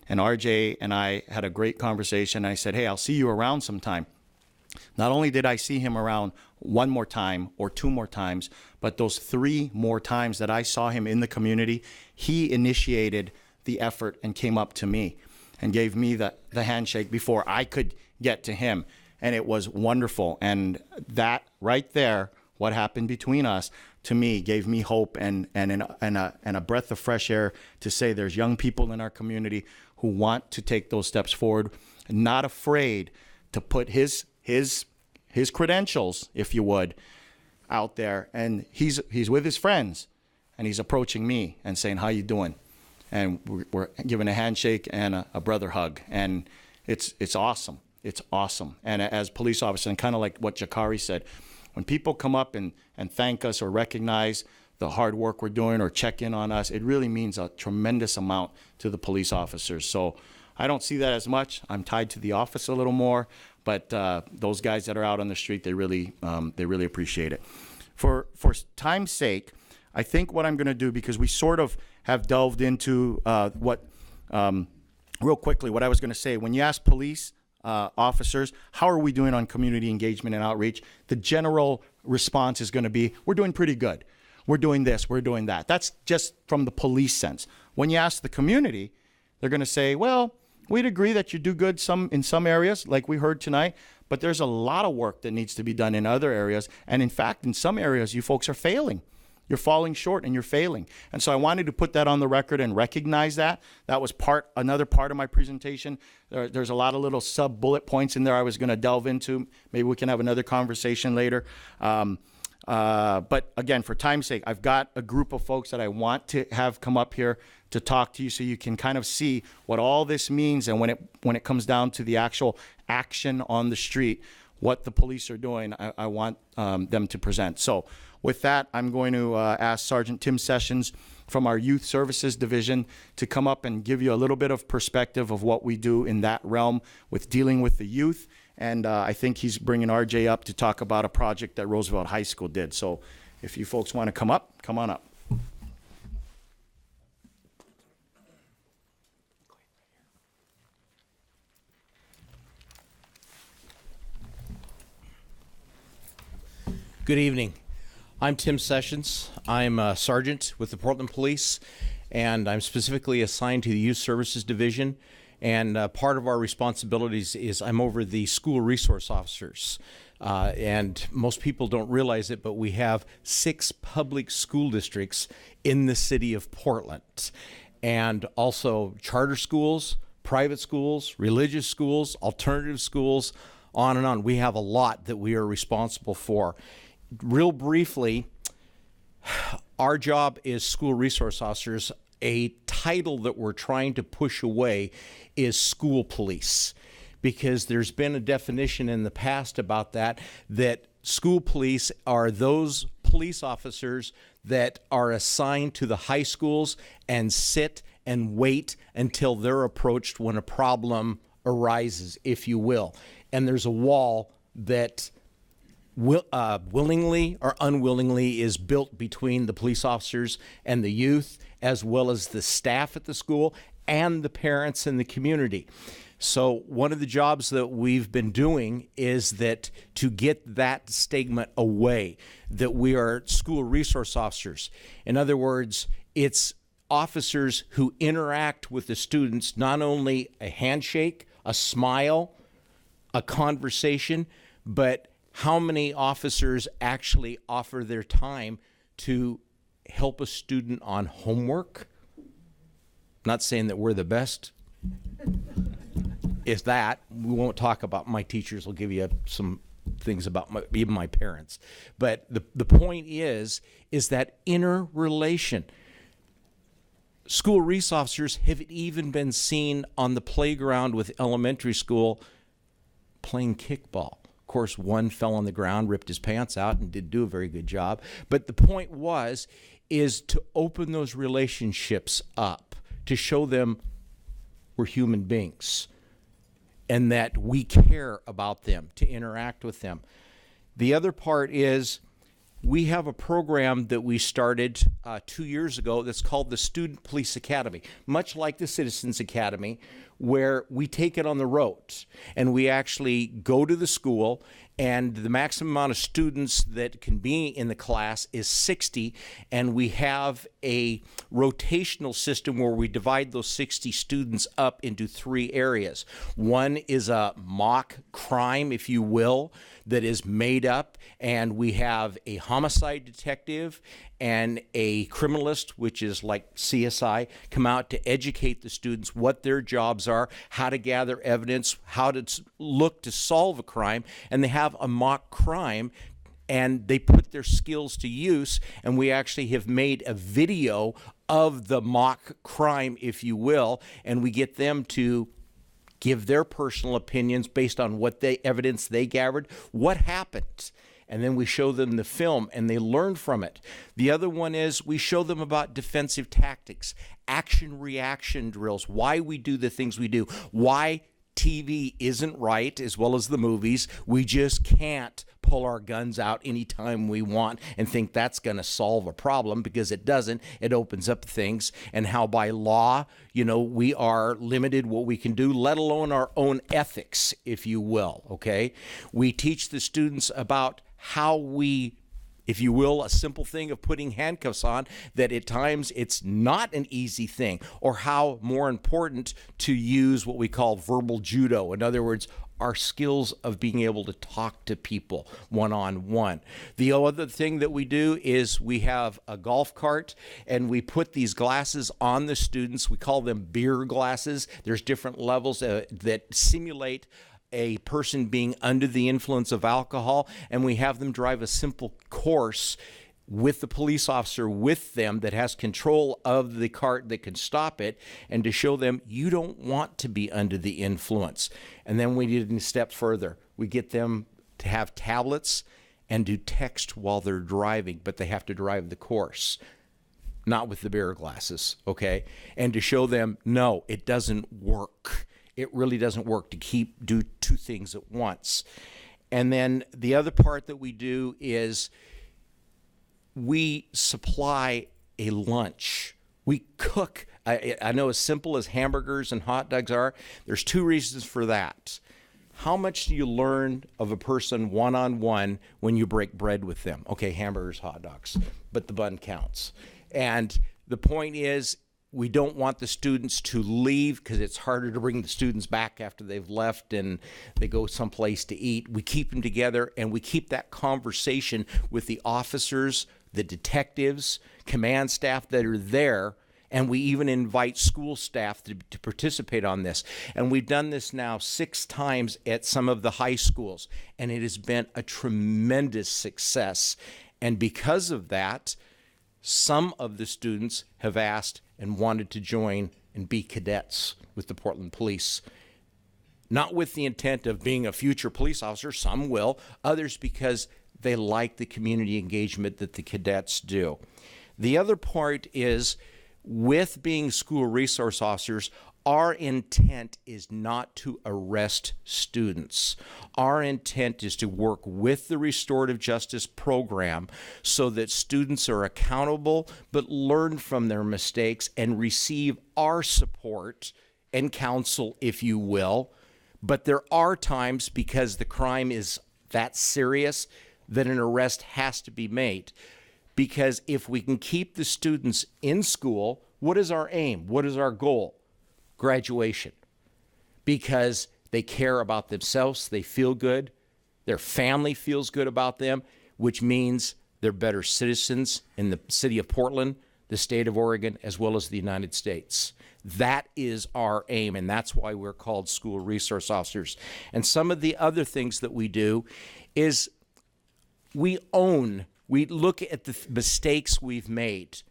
and RJ and I had a great conversation. I said, hey, I'll see you around sometime. Not only did I see him around one more time or two more times, but those three more times that I saw him in the community, he initiated the effort and came up to me and gave me the handshake before I could get to him. And it was wonderful. And that right there, what happened between us, to me, gave me hope and a breath of fresh air to say there's young people in our community who want to take those steps forward, not afraid to put his credentials, if you would, out there. And he's with his friends, and he's approaching me and saying, how you doing? And we're giving a handshake and a brother hug. And it's awesome. It's awesome. And as police officers, and kind of like what Jakari said, when people come up and thank us or recognize the hard work we're doing or check in on us, it really means a tremendous amount to the police officers. So I don't see that as much. I'm tied to the office a little more. But those guys that are out on the street, they really appreciate it. For time's sake, I think what I'm going to do, because we sort of have delved into real quickly, what I was going to say, when you ask police officers, how are we doing on community engagement and outreach? The general response is going to be, we're doing pretty good. We're doing this, we're doing that. That's just from the police sense. When you ask the community, they're going to say, well, we'd agree that you do good in some areas, like we heard tonight, but there's a lot of work that needs to be done in other areas. And in fact, in some areas, you folks are failing. You're falling short and you're failing. And so I wanted to put that on the record and recognize that. That was another part of my presentation. There's a lot of little sub-bullet points in there I was going to delve into. Maybe we can have another conversation later. But again, for time's sake, I've got a group of folks that I want to have come up here to talk to you so you can kind of see what all this means, and when it comes down to the actual action on the street, what the police are doing, I want them to present. So with that, I'm going to ask Sergeant Tim Sessions from our Youth Services Division to come up and give you a little bit of perspective of what we do in that realm with dealing with the youth. And I think he's bringing RJ up to talk about a project that Roosevelt High School did. So if you folks want to come up, come on up.
Good evening. I'm Tim Sessions. I'm a sergeant with the Portland Police, and I'm specifically assigned to the Youth Services Division. And part of our responsibilities is I'm over the school resource officers. And most people don't realize it, but we have 6 public school districts in the city of Portland. And also charter schools, private schools, religious schools, alternative schools, on and on. We have a lot that we are responsible for. Real briefly, our job is school resource officers. A title that we're trying to push away is school police, because there's been a definition in the past about that school police are those police officers that are assigned to the high schools and sit and wait until they're approached when a problem arises, if you will. And there's a wall that willingly or unwillingly is built between the police officers and the youth, as well as the staff at the school and the parents in the community. So one of the jobs that we've been doing is that to get that stigma away, that we are school resource officers. In other words, it's officers who interact with the students, not only a handshake, a smile, a conversation, but how many officers actually offer their time to help a student on homework? Not saying that we're the best. Is that we won't talk about my teachers. Will give you some things about even my parents. But the point is that interrelation. School resource officers have even been seen on the playground with elementary school playing kickball. Of course, one fell on the ground, ripped his pants out, and didn't do a very good job. But the point is to open those relationships up, to show them we're human beings and that we care about them, to interact with them. The other part is we have a program that we started 2 years ago that's called the Student Police Academy, much like the Citizens Academy, where we take it on the road and we actually go to the school, and the maximum amount of students that can be in the class is 60, and we have a rotational system where we divide those 60 students up into 3 areas. One is a mock crime, if you will, that is made up, and we have a homicide detective and a criminalist, which is like CSI, come out to educate the students what their jobs are, how to gather evidence, how to look to solve a crime, and they have a mock crime, and they put their skills to use, and we actually have made a video of the mock crime, if you will, and we get them to give their personal opinions based on what evidence they gathered, what happened. And then we show them the film and they learn from it. The other one is we show them about defensive tactics, action-reaction drills, why we do the things we do, why TV isn't right, as well as the movies. We just can't pull our guns out anytime we want and think that's going to solve a problem, because it doesn't. It opens up things, and how by law, we are limited what we can do, let alone our own ethics, if you will, okay? We teach the students about how we, if you will, a simple thing of putting handcuffs on, that at times it's not an easy thing, or how more important to use what we call verbal judo. In other words, our skills of being able to talk to people one-on-one. The other thing that we do is we have a golf cart, and we put these glasses on the students. We call them beer glasses. There's different levels that simulate a person being under the influence of alcohol, and we have them drive a simple course with the police officer with them that has control of the cart that can stop it, and to show them you don't want to be under the influence. And then we did a step further. We get them to have tablets and do text while they're driving, but they have to drive the course, not with the beer glasses, okay? And to show them, no, it doesn't work. It really doesn't work to do two things at once. And then the other part that we do is we supply a lunch. We cook. I know as simple as hamburgers and hot dogs are, there's two reasons for that. How much do you learn of a person one-on-one when you break bread with them? Okay, hamburgers, hot dogs, but the bun counts. And the point is, we don't want the students to leave because it's harder to bring the students back after they've left and they go someplace to eat. We keep them together, and we keep that conversation with the officers, the detectives, command staff that are there, and we even invite school staff to participate on this. And we've done this now 6 times at some of the high schools, and it has been a tremendous success. And because of that, some of the students have asked and wanted to join and be cadets with the Portland Police. Not with the intent of being a future police officer, some will, others because they like the community engagement that the cadets do. The other part is, with being school resource officers, our intent is not to arrest students. Our intent is to work with the restorative justice program so that students are accountable but learn from their mistakes and receive our support and counsel, if you will. But there are times, because the crime is that serious, that an arrest has to be made. Because if we can keep the students in school, what is our aim? What is our goal? Graduation. Because they care about themselves, they feel good, their family feels good about them, which means they're better citizens in the city of Portland, the state of Oregon, as well as the United States. That is our aim, and that's why we're called school resource officers. And some of the other things that we do is we look at the mistakes we've made.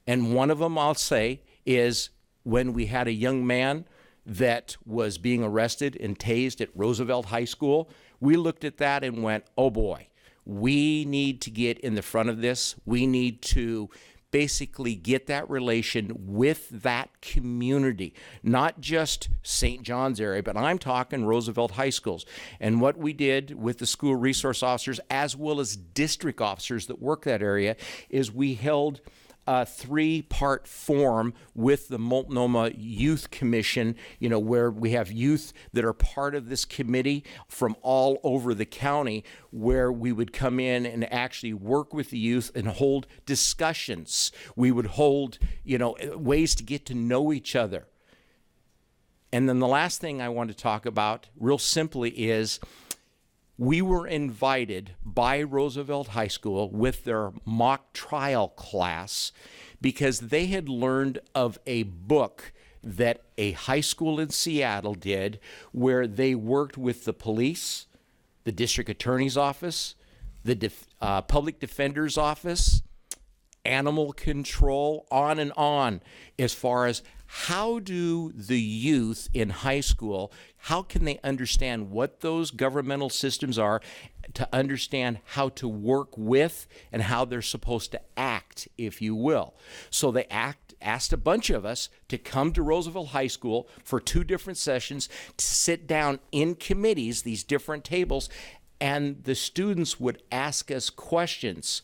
And one of them, I'll say, is when we had a young man that was being arrested and tased at Roosevelt High School. We looked at that and went, oh boy, we need to get in the front of this. We need to basically get that relation with that community, not just St. John's area, but I'm talking Roosevelt High Schools. And what we did with the school resource officers, as well as district officers that work that area, is we held a 3-part forum with the Multnomah Youth Commission, where we have youth that are part of this committee from all over the county, where we would come in and actually work with the youth and hold discussions. We would hold, ways to get to know each other. And then the last thing I want to talk about real simply is, we were invited by Roosevelt High School with their mock trial class because they had learned of a book that a high school in Seattle did, where they worked with the police, the district attorney's office, the public defender's office, animal control, on and on, as far as how do the youth in high school, how can they understand what those governmental systems are, to understand how to work with and how they're supposed to act, if you will. So they asked a bunch of us to come to Roosevelt High School for 2 different sessions, to sit down in committees, these different tables, and the students would ask us questions.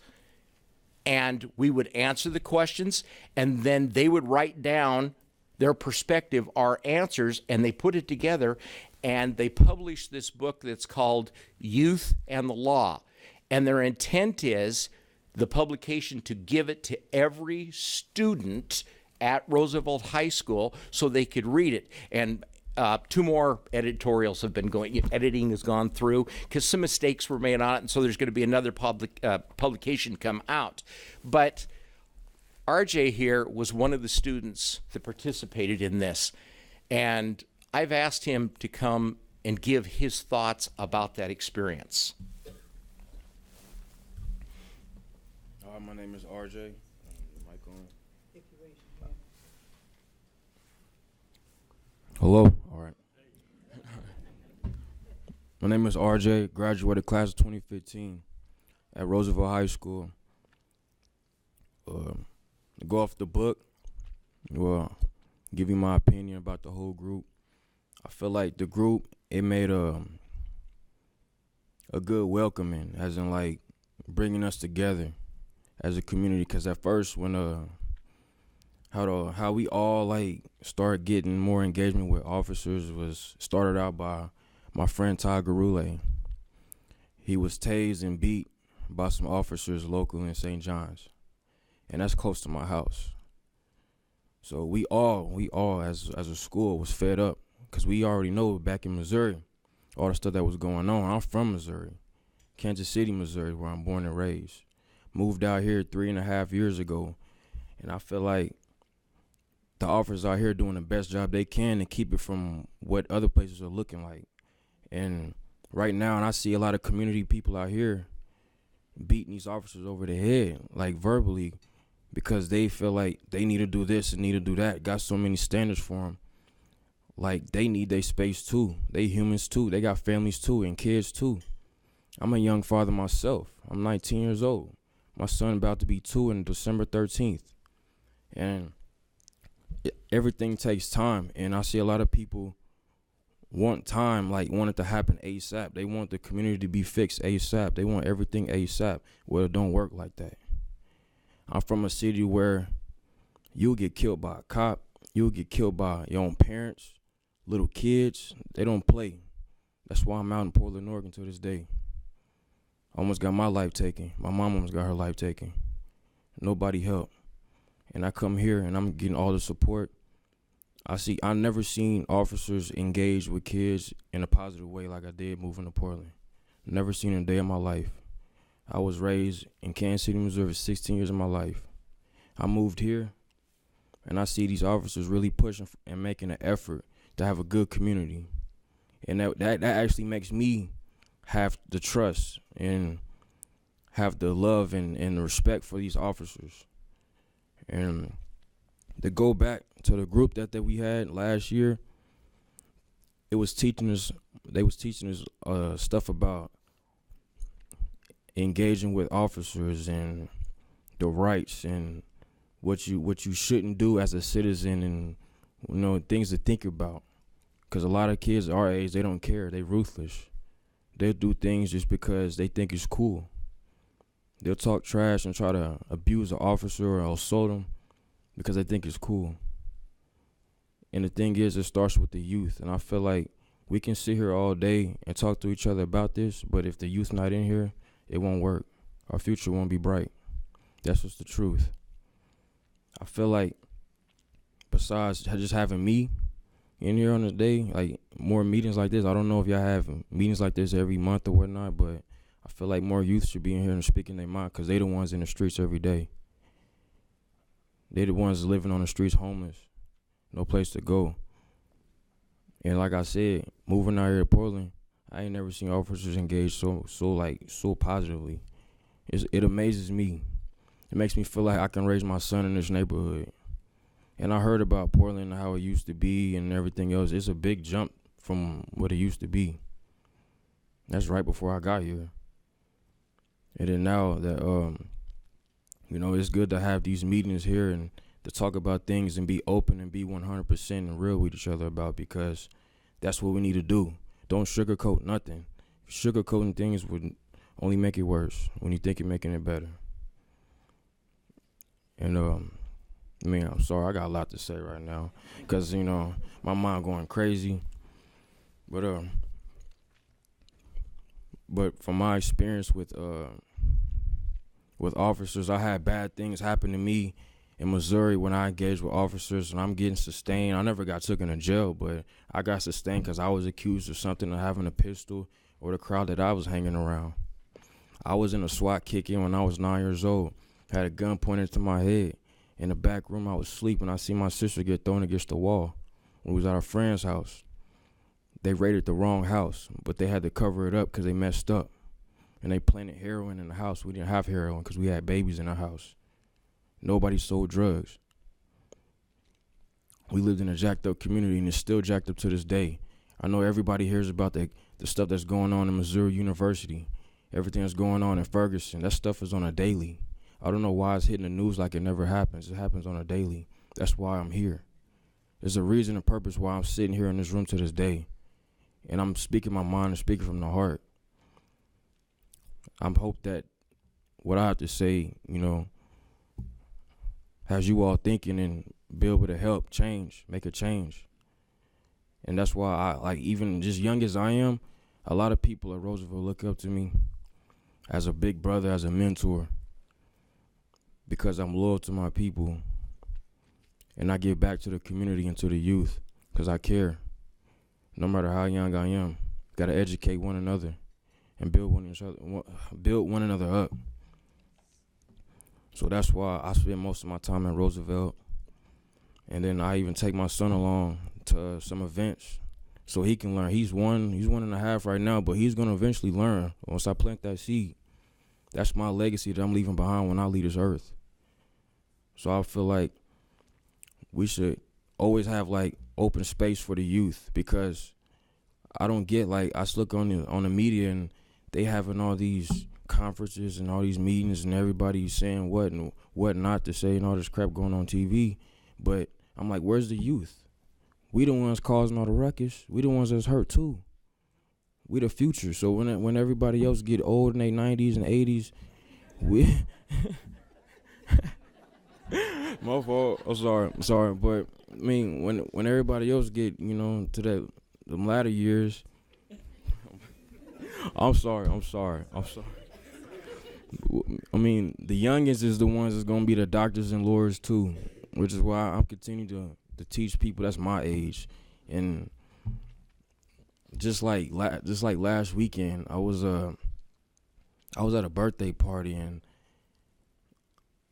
And we would answer the questions, and then they would write down their perspective, our answers, and they put it together, and they published this book that's called Youth and the Law. And their intent is the publication to give it to every student at Roosevelt High School so they could read it. And 2 more editorials have been going, editing has gone through because some mistakes were made on it, and so there's going to be another publication come out. But RJ here was one of the students that participated in this, and I've asked him to come and give his thoughts about that experience.
My name is RJ. Mic on. Hello. All right. My name is RJ. Graduated class of 2015 at Roosevelt High School. To go off the book, well, give you my opinion about the whole group. I feel like the group, it made a good welcoming, as in like bringing us together as a community. Because at first, when how we all like started getting more engagement with officers was started out by my friend Ty Garule. He was tased and beat by some officers local in St. John's, and that's close to my house. So we all as a school was fed up, because we already know back in Missouri all the stuff that was going on. I'm from Missouri, Kansas City, Missouri, where I'm born and raised. Moved out here 3.5 years ago, and I feel like the officers out here doing the best job they can to keep it from what other places are looking like. And right now, and I see a lot of community people out here beating these officers over the head, like verbally, because they feel like they need to do this and need to do that. Got so many standards for them. Like, they need their space too. They humans too. They got families too and kids too. I'm a young father myself. I'm 19 years old. My son about to be 2 on December 13th. And everything takes time. And I see a lot of people want time, like want it to happen ASAP. They want the community to be fixed ASAP. They want everything ASAP. Well, it don't work like that. I'm from a city where you'll get killed by a cop. You'll get killed by your own parents, little kids. They don't play. That's why I'm out in Portland, Oregon to this day. I almost got my life taken. My mom almost got her life taken. Nobody helped. And I come here and I'm getting all the support. I never seen officers engage with kids in a positive way like I did moving to Portland. Never seen a day in my life. I was raised in Kansas City, Missouri for 16 years of my life. I moved here, and I see these officers really pushing and making an effort to have a good community. And that actually makes me have the trust and have the love and the respect for these officers. And to go back to the group that we had last year, they was teaching us stuff about engaging with officers and the rights and what you shouldn't do as a citizen, and things to think about. Because a lot of kids our age, they don't care. They ruthless. They'll do things just because they think it's cool. They'll talk trash and try to abuse an officer or assault them because they think it's cool. And the thing is, it starts with the youth. And I feel like we can sit here all day and talk to each other about this, but if the youth not in here, it won't work. Our future won't be bright. That's just the truth. I feel like besides just having me in here on the day, like more meetings like this, I don't know if y'all have meetings like this every month or whatnot, but I feel like more youth should be in here and speaking their mind, because they the ones in the streets every day. They the ones living on the streets homeless, no place to go. And like I said, moving out here to Portland, I ain't never seen officers engage so positively. It amazes me. It makes me feel like I can raise my son in this neighborhood. And I heard about Portland and how it used to be and everything else. It's a big jump from what it used to be. That's right before I got here. And then now that it's good to have these meetings here and to talk about things and be open and be 100% and real with each other about, because that's what we need to do. Don't sugarcoat nothing. Sugarcoating things would only make it worse when you think you're making it better. And I'm sorry, I got a lot to say right now because my mind going crazy. But from my experience with officers, I had bad things happen to me In Missouri, when I engage with officers and I'm getting sustained, I never got taken to jail, but I got sustained because I was accused of something, of having a pistol or the crowd that I was hanging around. I was in a SWAT kick-in when I was 9 years old. Had a gun pointed to my head. In the back room, I was sleeping. I see my sister get thrown against the wall. We was at our friend's house. They raided the wrong house, but they had to cover it up because they messed up. And they planted heroin in the house. We didn't have heroin because we had babies in our house. Nobody sold drugs. We lived in a jacked up community, and it's still jacked up to this day. I know everybody hears about the stuff that's going on in Missouri University, everything that's going on in Ferguson. That stuff is on a daily. I don't know why it's hitting the news like it never happens. It happens on a daily. That's why I'm here. There's a reason and purpose why I'm sitting here in this room to this day. And I'm speaking my mind and speaking from the heart. I hope that what I have to say, has you all thinking and be able to help change, make a change. And that's why even just young as I am, a lot of people at Roosevelt look up to me as a big brother, as a mentor, because I'm loyal to my people. And I give back to the community and to the youth because I care. No matter how young I am, got to educate one another and build one another up. So that's why I spend most of my time in Roosevelt. And then I even take my son along to some events so he can learn. He's 1.5 right now, but he's going to eventually learn once I plant that seed. That's my legacy that I'm leaving behind when I leave this earth. So I feel like we should always have open space for the youth, because I don't get I look on the media and they having all these conferences and all these meetings and everybody's saying what and what not to say and all this crap going on TV. But I'm like, where's the youth? We the ones causing all the ruckus. We the ones that's hurt too. We the future. So when everybody else get old in their 90s and 80s, we my fault. I'm sorry. But I mean, when everybody else get to them latter years, I'm sorry. I mean, the youngest is the ones that's gonna be the doctors and lawyers too, which is why I'm continuing to teach people that's my age. And just like last weekend, I was at a birthday party, and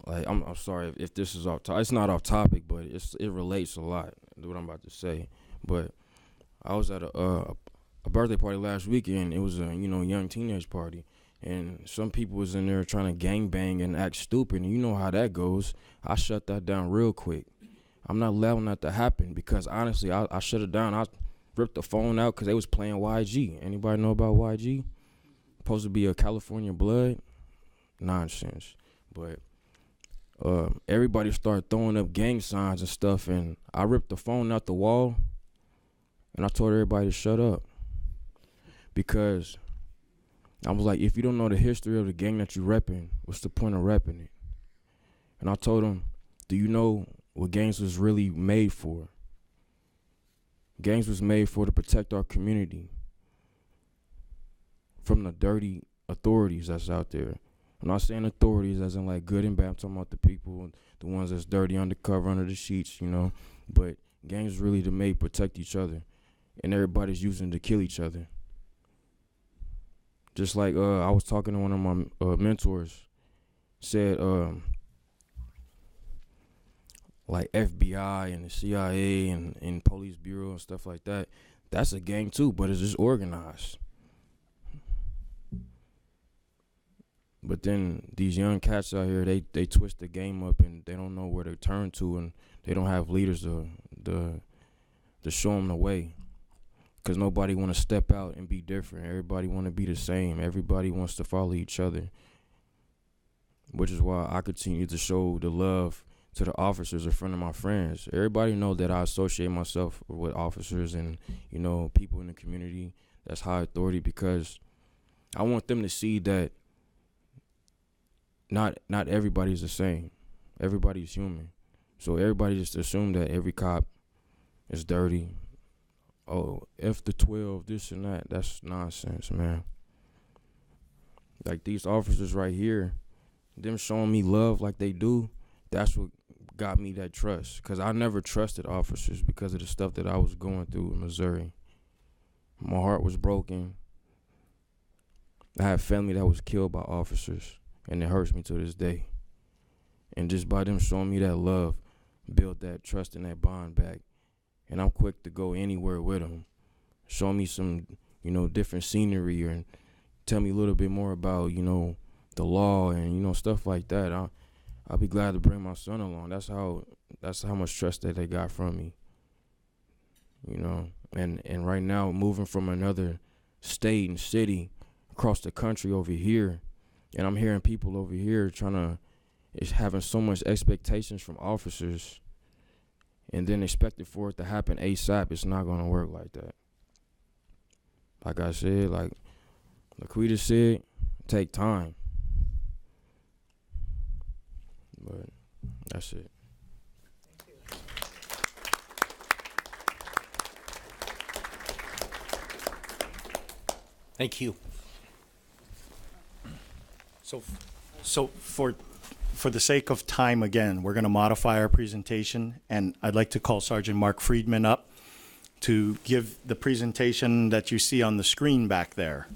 I'm sorry if this is off topic. It's not off topic, but it relates a lot to what I'm about to say. But I was at a birthday party last weekend. It was a young teenage party, and some people was in there trying to gangbang and act stupid, and you know how that goes. I shut that down real quick. I'm not allowing that to happen, because honestly, I shut it down. I ripped the phone out because they was playing YG. Anybody know about YG? Supposed to be a California blood? Nonsense. But everybody started throwing up gang signs and stuff, and I ripped the phone out the wall, and I told everybody to shut up, because I was like, if you don't know the history of the gang that you repping, what's the point of repping it? And I told them, do you know what gangs was really made for? Gangs was made to protect our community from the dirty authorities that's out there. I'm not saying authorities as in good and bad. I'm talking about the people, the ones that's dirty, undercover, under the sheets, But gangs really made to protect each other, and everybody's using to kill each other. Just like I was talking to one of my mentors, said FBI and the CIA and police bureau and stuff like that, that's a gang too, but it's just organized. But then these young cats out here, they twist the game up, and they don't know where to turn to, and they don't have leaders to show them the way. Because nobody want to step out and be different. Everybody want to be the same. Everybody wants to follow each other. Which is why I continue to show the love to the officers in front of my friends. Everybody know that I associate myself with officers and, people in the community that's high authority, because I want them to see that not everybody's the same. Everybody's human. So everybody just assume that every cop is dirty. Oh, F the 12, this and that. That's nonsense, man. Like these officers right here, them showing me love like they do, that's what got me that trust, because I never trusted officers because of the stuff that I was going through in Missouri. My heart was broken. I had family that was killed by officers, and it hurts me to this day. And just by them showing me that love, built that trust and that bond back. And I'm quick to go anywhere with them. Show me some, different scenery, or tell me a little bit more about, the law and, stuff like that. I'll be glad to bring my son along. That's how much trust that they got from me. And right now, moving from another state and city across the country over here, and I'm hearing people over here is having so much expectations from officers, and then expected for it to happen ASAP. It's not going to work like that. Like I said, like Laquita said, take time. But that's it.
Thank you.
So for the sake of time, again, we're going to modify our presentation, and I'd like to call Sergeant Mark Friedman up to give the presentation that you see on the screen back there.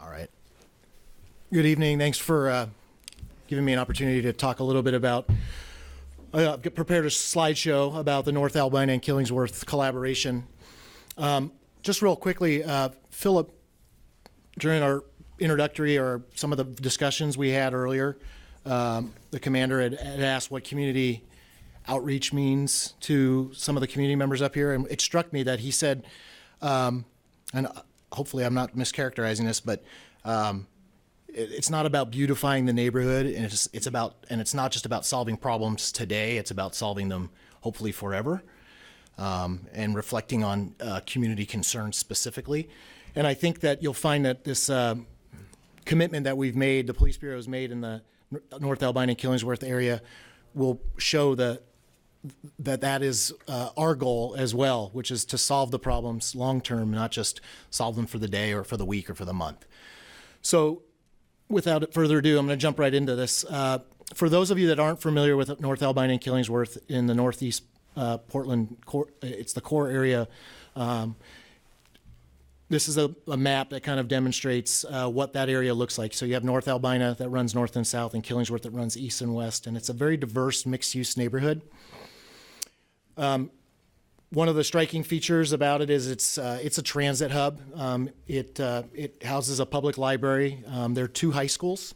All right. Good evening. Thanks for giving me an opportunity to talk a little bit about. I've prepared a slideshow about the North Albina and Killingsworth collaboration. Just real quickly, Philip, during our introductory or some of the discussions we had earlier, the commander had asked what community outreach means to some of the community members up here, and it struck me that he said, and hopefully I'm not mischaracterizing this, but it's not about beautifying the neighborhood, and it's not just about solving problems today. It's about solving them hopefully forever, and reflecting on community concerns specifically. And I think that you'll find that this commitment that we've made, the police bureau has made in the North Albina and Killingsworth area, will show that is our goal as well, which is to solve the problems long term, not just solve them for the day or for the week or for the month. So without further ado, I'm going to jump right into this. For those of you that aren't familiar with North Albina and Killingsworth in the northeast Portland, it's the core area. This is a map that kind of demonstrates what that area looks like. So you have North Albina that runs north and south, and Killingsworth that runs east and west, and it's a very diverse mixed-use neighborhood. One of the striking features about it is it's a transit hub. It houses a public library. There are 2 high schools.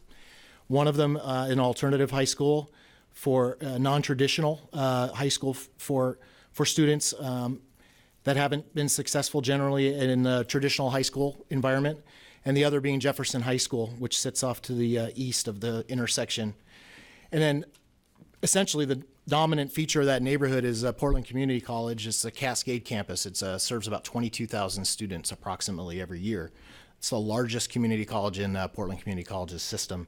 One of them an alternative high school for non-traditional high school for students that haven't been successful generally in the traditional high school environment, and the other being Jefferson High School, which sits off to the east of the intersection. And then essentially the dominant feature of that neighborhood is Portland Community College. It's a Cascade campus. It serves about 22,000 students approximately every year. It's the largest community college in Portland Community College's system.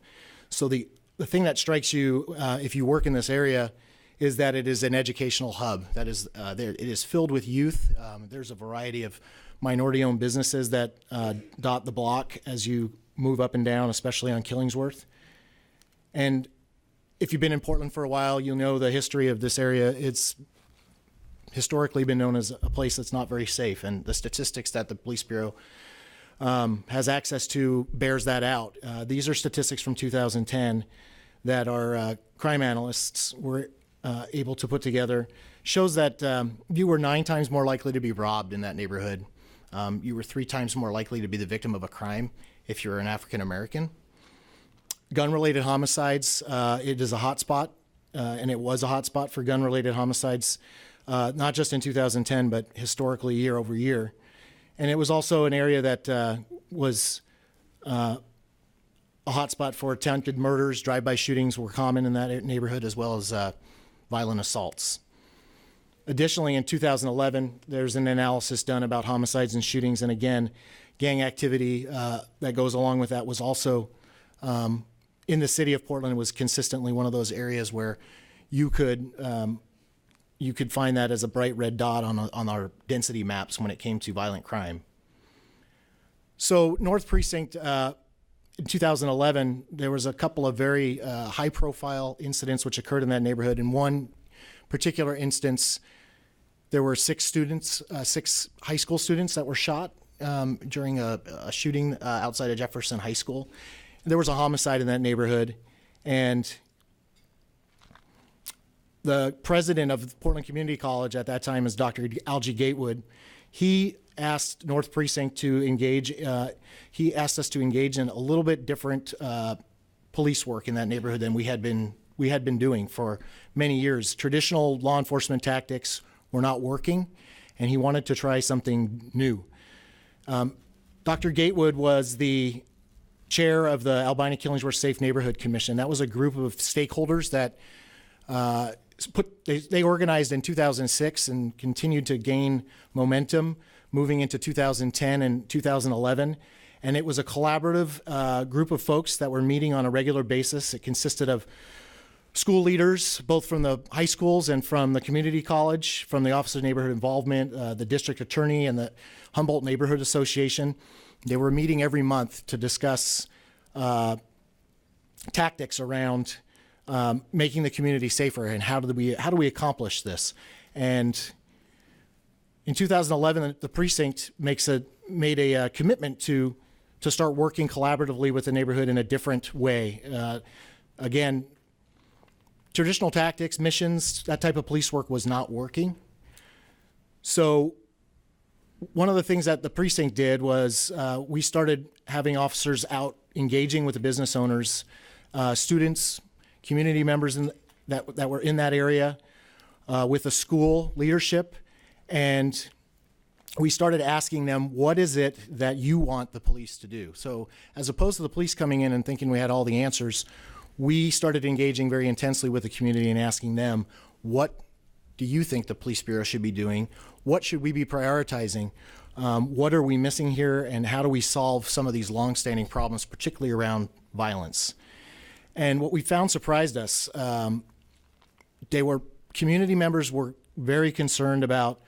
So the thing that strikes you if you work in this area is that it is an educational hub. That is, it is filled with youth. There's a variety of minority-owned businesses that dot the block as you move up and down, especially on Killingsworth. And if you've been in Portland for a while, you'll know the history of this area. It's historically been known as a place that's not very safe, and the statistics that the Police Bureau has access to bears that out. These are statistics from 2010 that our crime analysts were able to put together. Shows that you were 9 times more likely to be robbed in that neighborhood. You were 3 times more likely to be the victim of a crime if you're an African American. Gun-related homicides, it is a hotspot, and it was a hotspot for gun-related homicides, not just in 2010, but historically year over year. And it was also an area that was a hotspot for attempted murders. Drive-by shootings were common in that neighborhood, as well as violent assaults. Additionally, in 2011, there's an analysis done about homicides and shootings, and again, gang activity that goes along with that was also in the city of Portland. Was consistently one of those areas where you could find that as a bright red dot on our density maps when it came to violent crime. So North Precinct, in 2011, there was a couple of very high-profile incidents which occurred in that neighborhood. In one particular instance, there were six high school students that were shot during a shooting outside of Jefferson High School. There was a homicide in that neighborhood, and the president of Portland Community College at that time is Dr. Algie Gatewood. He asked North Precinct to engage. He asked us to engage in a little bit different police work in that neighborhood than we had been doing for many years. Traditional law enforcement tactics were not working, and he wanted to try something new. Dr. Gatewood was the chair of the Albina Killingsworth Safe Neighborhood Commission. That was a group of stakeholders that they organized in 2006 and continued to gain momentum moving into 2010 and 2011. And it was a collaborative group of folks that were meeting on a regular basis. It consisted of school leaders, both from the high schools and from the community college, from the Office of Neighborhood Involvement, the district attorney, and the Humboldt Neighborhood Association. They were meeting every month to discuss tactics around making the community safer and how do we accomplish this. And in 2011, the precinct made a commitment to start working collaboratively with the neighborhood in a different way. Again, traditional tactics, missions, that type of police work was not working. So one of the things that the precinct did was we started having officers out engaging with the business owners, students, community members that were in that area, with the school leadership, and we started asking them, what is it that you want the police to do? So as opposed to the police coming in and thinking we had all the answers, we started engaging very intensely with the community and asking them, what do you think the police bureau should be doing? What should we be prioritizing? What are we missing here? And how do we solve some of these longstanding problems, particularly around violence? And what we found surprised us. Community members were very concerned about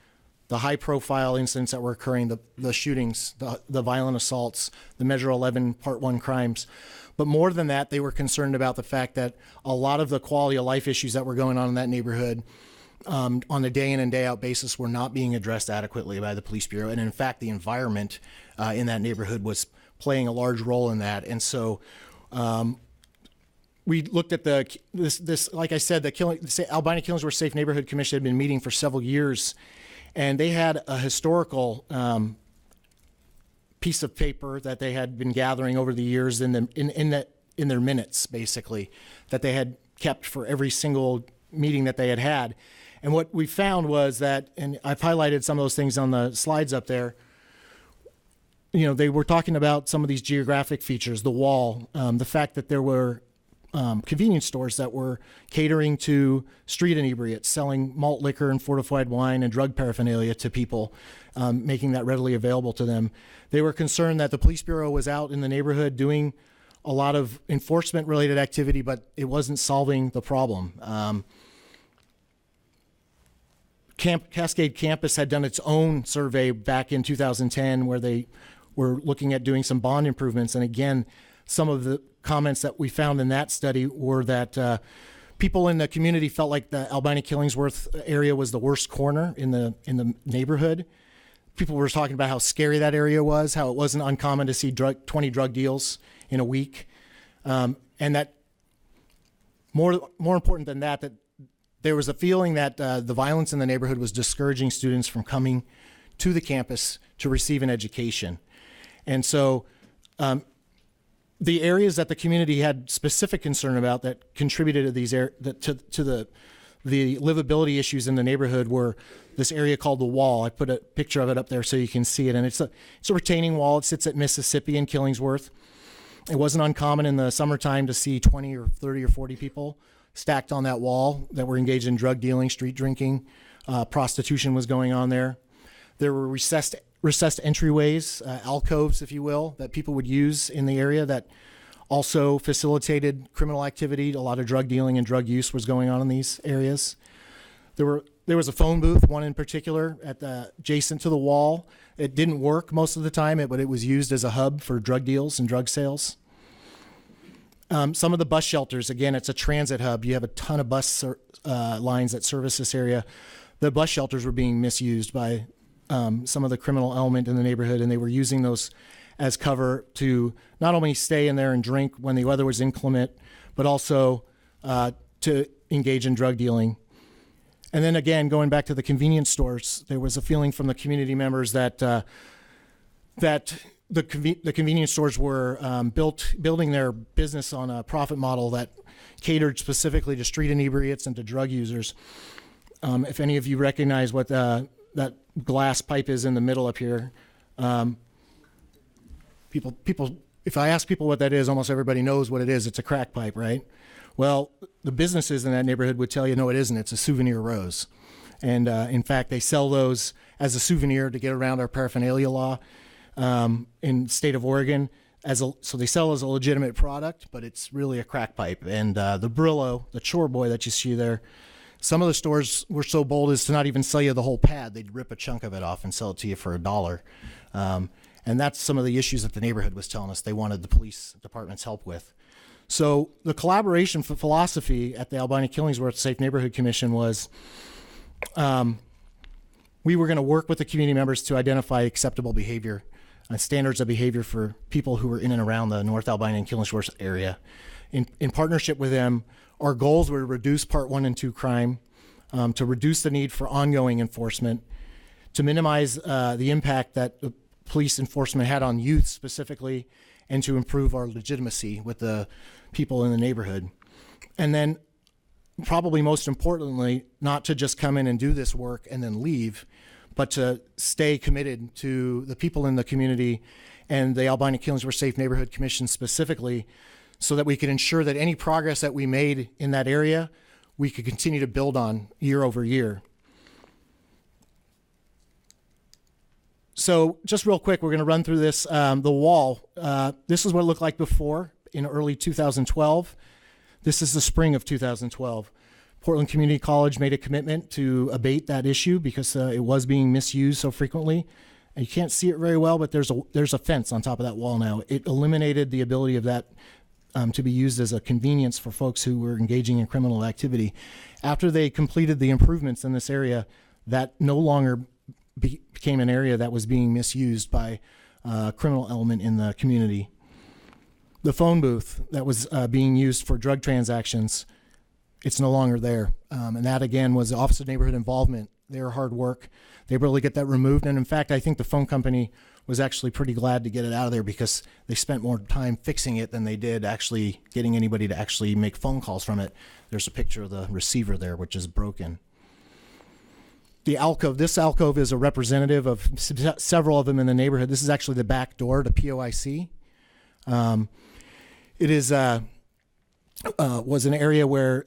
the high-profile incidents that were occurring, the shootings, the violent assaults, the Measure 11 Part 1 crimes. But more than that, they were concerned about the fact that a lot of the quality of life issues that were going on in that neighborhood on a day in and day out basis were not being addressed adequately by the police bureau. And in fact, the environment in that neighborhood was playing a large role in that. And so we looked at like I said, the Albina Killingsworth Safe Neighborhood Commission had been meeting for several years, and they had a historical piece of paper that they had been gathering over the years in their minutes, basically, that they had kept for every single meeting that they had had. And what we found was that, and I've highlighted some of those things on the slides up there, they were talking about some of these geographic features, the wall, the fact that there were convenience stores that were catering to street inebriates, selling malt liquor and fortified wine and drug paraphernalia to people, making that readily available to them. They were concerned that the police bureau was out in the neighborhood doing a lot of enforcement-related activity, but it wasn't solving the problem. Cascade Campus had done its own survey back in 2010 where they were looking at doing some bond improvements. And again, some of the comments that we found in that study were that people in the community felt like the Albina Killingsworth area was the worst corner in the neighborhood. People were talking about how scary that area was, how it wasn't uncommon to see 20 drug deals in a week. And that more important than that there was a feeling that the violence in the neighborhood was discouraging students from coming to the campus to receive an education. And so the areas that the community had specific concern about that contributed to these to the livability issues in the neighborhood were this area called the Wall. I put a picture of it up there so you can see it, and it's a retaining wall. It sits at Mississippi and Killingsworth. It wasn't uncommon in the summertime to see 20 or 30 or 40 people stacked on that wall that were engaged in drug dealing, street drinking, prostitution was going on there. There were recessed entryways, alcoves, if you will, that people would use in the area that also facilitated criminal activity. A lot of drug dealing and drug use was going on in these areas. There were There was a phone booth, one in particular, adjacent to the wall. It didn't work most of the time, but it was used as a hub for drug deals and drug sales. Some of the bus shelters, again, it's a transit hub. You have a ton of bus lines that service this area. The bus shelters were being misused by some of the criminal element in the neighborhood, and they were using those as cover to not only stay in there and drink when the weather was inclement, but also to engage in drug dealing. And then again, going back to the convenience stores, there was a feeling from the community members that the convenience stores were building their business on a profit model that catered specifically to street inebriates and to drug users. If any of you recognize what that glass pipe is in the middle up here, people, if I ask people what that is, almost everybody knows what it is. It's a crack pipe, right? Well, the businesses in that neighborhood would tell you, no, it isn't. It's a souvenir rose. And in fact, they sell those as a souvenir to get around our paraphernalia law in the state of Oregon. So they sell as a legitimate product, but it's really a crack pipe. And the Brillo, the chore boy that you see there, some of the stores were so bold as to not even sell you the whole pad. They'd rip a chunk of it off and sell it to you for $1. And that's some of the issues that the neighborhood was telling us they wanted the police department's help with. So the collaboration philosophy at the Albina-Killingsworth Safe Neighborhood Commission was we were going to work with the community members to identify acceptable behavior and standards of behavior for people who were in and around the North Albina and Killingsworth area. In partnership with them, our goals were to reduce Part 1 and 2 crime, to reduce the need for ongoing enforcement, to minimize the impact that police enforcement had on youth specifically, and to improve our legitimacy with the people in the neighborhood. And then probably most importantly, not to just come in and do this work and then leave, but to stay committed to the people in the community and the Albina-Killingsworth Safe Neighborhood Commission specifically, so that we could ensure that any progress that we made in that area, we could continue to build on year over year. So just real quick, we're going to run through this. The wall, this is what it looked like before in early 2012. This is the spring of 2012. Portland Community College made a commitment to abate that issue because it was being misused so frequently. And you can't see it very well, but there's a fence on top of that wall now. It eliminated the ability of that to be used as a convenience for folks who were engaging in criminal activity. After they completed the improvements in this area, that no longer became an area that was being misused by a criminal element in the community. The phone booth that was being used for drug transactions, it's no longer there. And that, again, was the Office of Neighborhood Involvement. Their hard work. They were able to get that removed. And in fact, I think the phone company was actually pretty glad to get it out of there because they spent more time fixing it than they did actually getting anybody to actually make phone calls from it. There's a picture of the receiver there, which is broken. The alcove, this alcove is a representative of several of them in the neighborhood. This is actually the back door to POIC. It is was an area where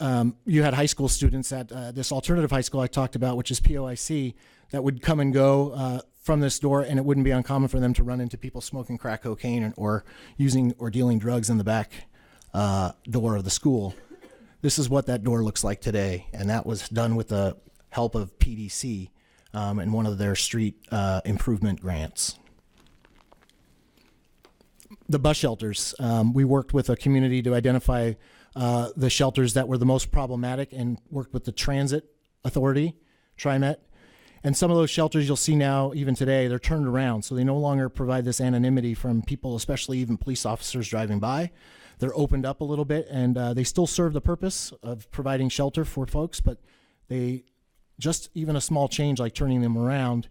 you had high school students at this alternative high school I talked about, which is POIC, that would come and go from this door, and it wouldn't be uncommon for them to run into people smoking crack cocaine or using or dealing drugs in the back door of the school. This is what that door looks like today, and that was done with the help of PDC and one of their street improvement grants. The bus shelters, we worked with a community to identify the shelters that were the most problematic and worked with the transit authority, TriMet. And some of those shelters you'll see now, even today, they're turned around. So they no longer provide this anonymity from people, especially even police officers driving by. They're opened up a little bit, and they still serve the purpose of providing shelter for folks, but they just even a small change like turning them around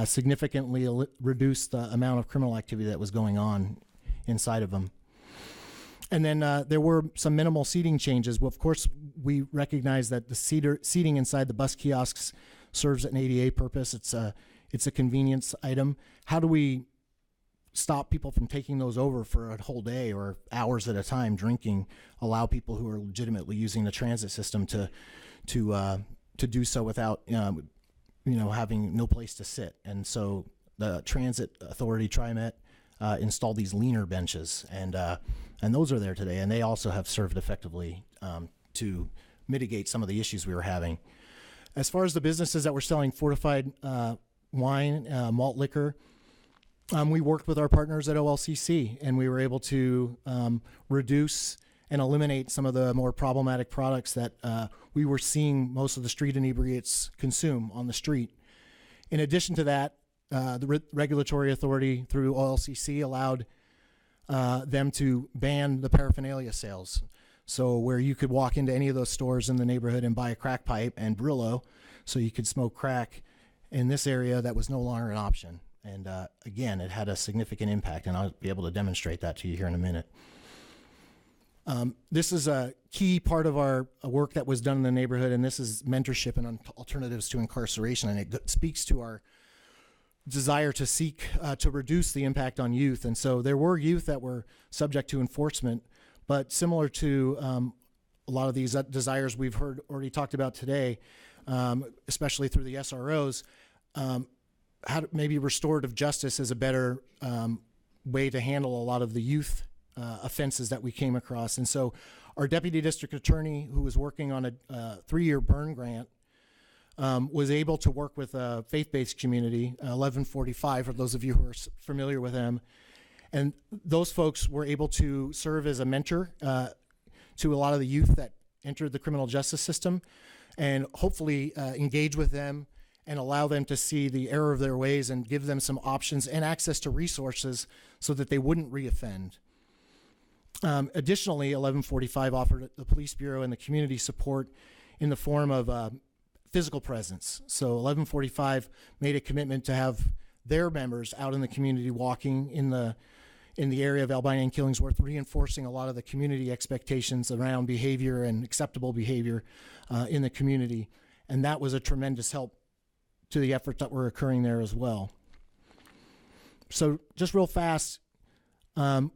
significantly reduced the amount of criminal activity that was going on inside of them. And then there were some minimal seating changes. Well, of course, we recognize that the seating inside the bus kiosks serves an ADA purpose. It's a convenience item. How do we stop people from taking those over for a whole day or hours at a time drinking? Allow people who are legitimately using the transit system to do so without having no place to sit. And so the transit authority, TriMet, installed these leaner benches, and those are there today, and they also have served effectively to mitigate some of the issues we were having. As far as the businesses that were selling fortified wine, malt liquor, we worked with our partners at OLCC, and we were able to reduce and eliminate some of the more problematic products that we were seeing most of the street inebriates consume on the street. In addition to that, the regulatory authority through OLCC allowed them to ban the paraphernalia sales. So where you could walk into any of those stores in the neighborhood and buy a crack pipe and Brillo, so you could smoke crack in this area, that was no longer an option. And again, it had a significant impact, and I'll be able to demonstrate that to you here in a minute. This is a key part of our work that was done in the neighborhood, and this is mentorship and alternatives to incarceration, and it speaks to our desire to seek to reduce the impact on youth. And so there were youth that were subject to enforcement, but similar to a lot of these desires we've heard already talked about today, especially through the SROs, how to maybe restorative justice is a better way to handle a lot of the youth offenses that we came across. And so our deputy district attorney, who was working on a 3-year burn grant, was able to work with a faith-based community, 1145, for those of you who are familiar with them. And those folks were able to serve as a mentor to a lot of the youth that entered the criminal justice system, and hopefully engage with them and allow them to see the error of their ways and give them some options and access to resources so that they wouldn't reoffend. Additionally, 1145 offered the police bureau and the community support in the form of physical presence. So 1145 made a commitment to have their members out in the community walking in the area of Albina and Killingsworth, reinforcing a lot of the community expectations around behavior and acceptable behavior in the community. And that was a tremendous help to the efforts that were occurring there as well. So just real fast,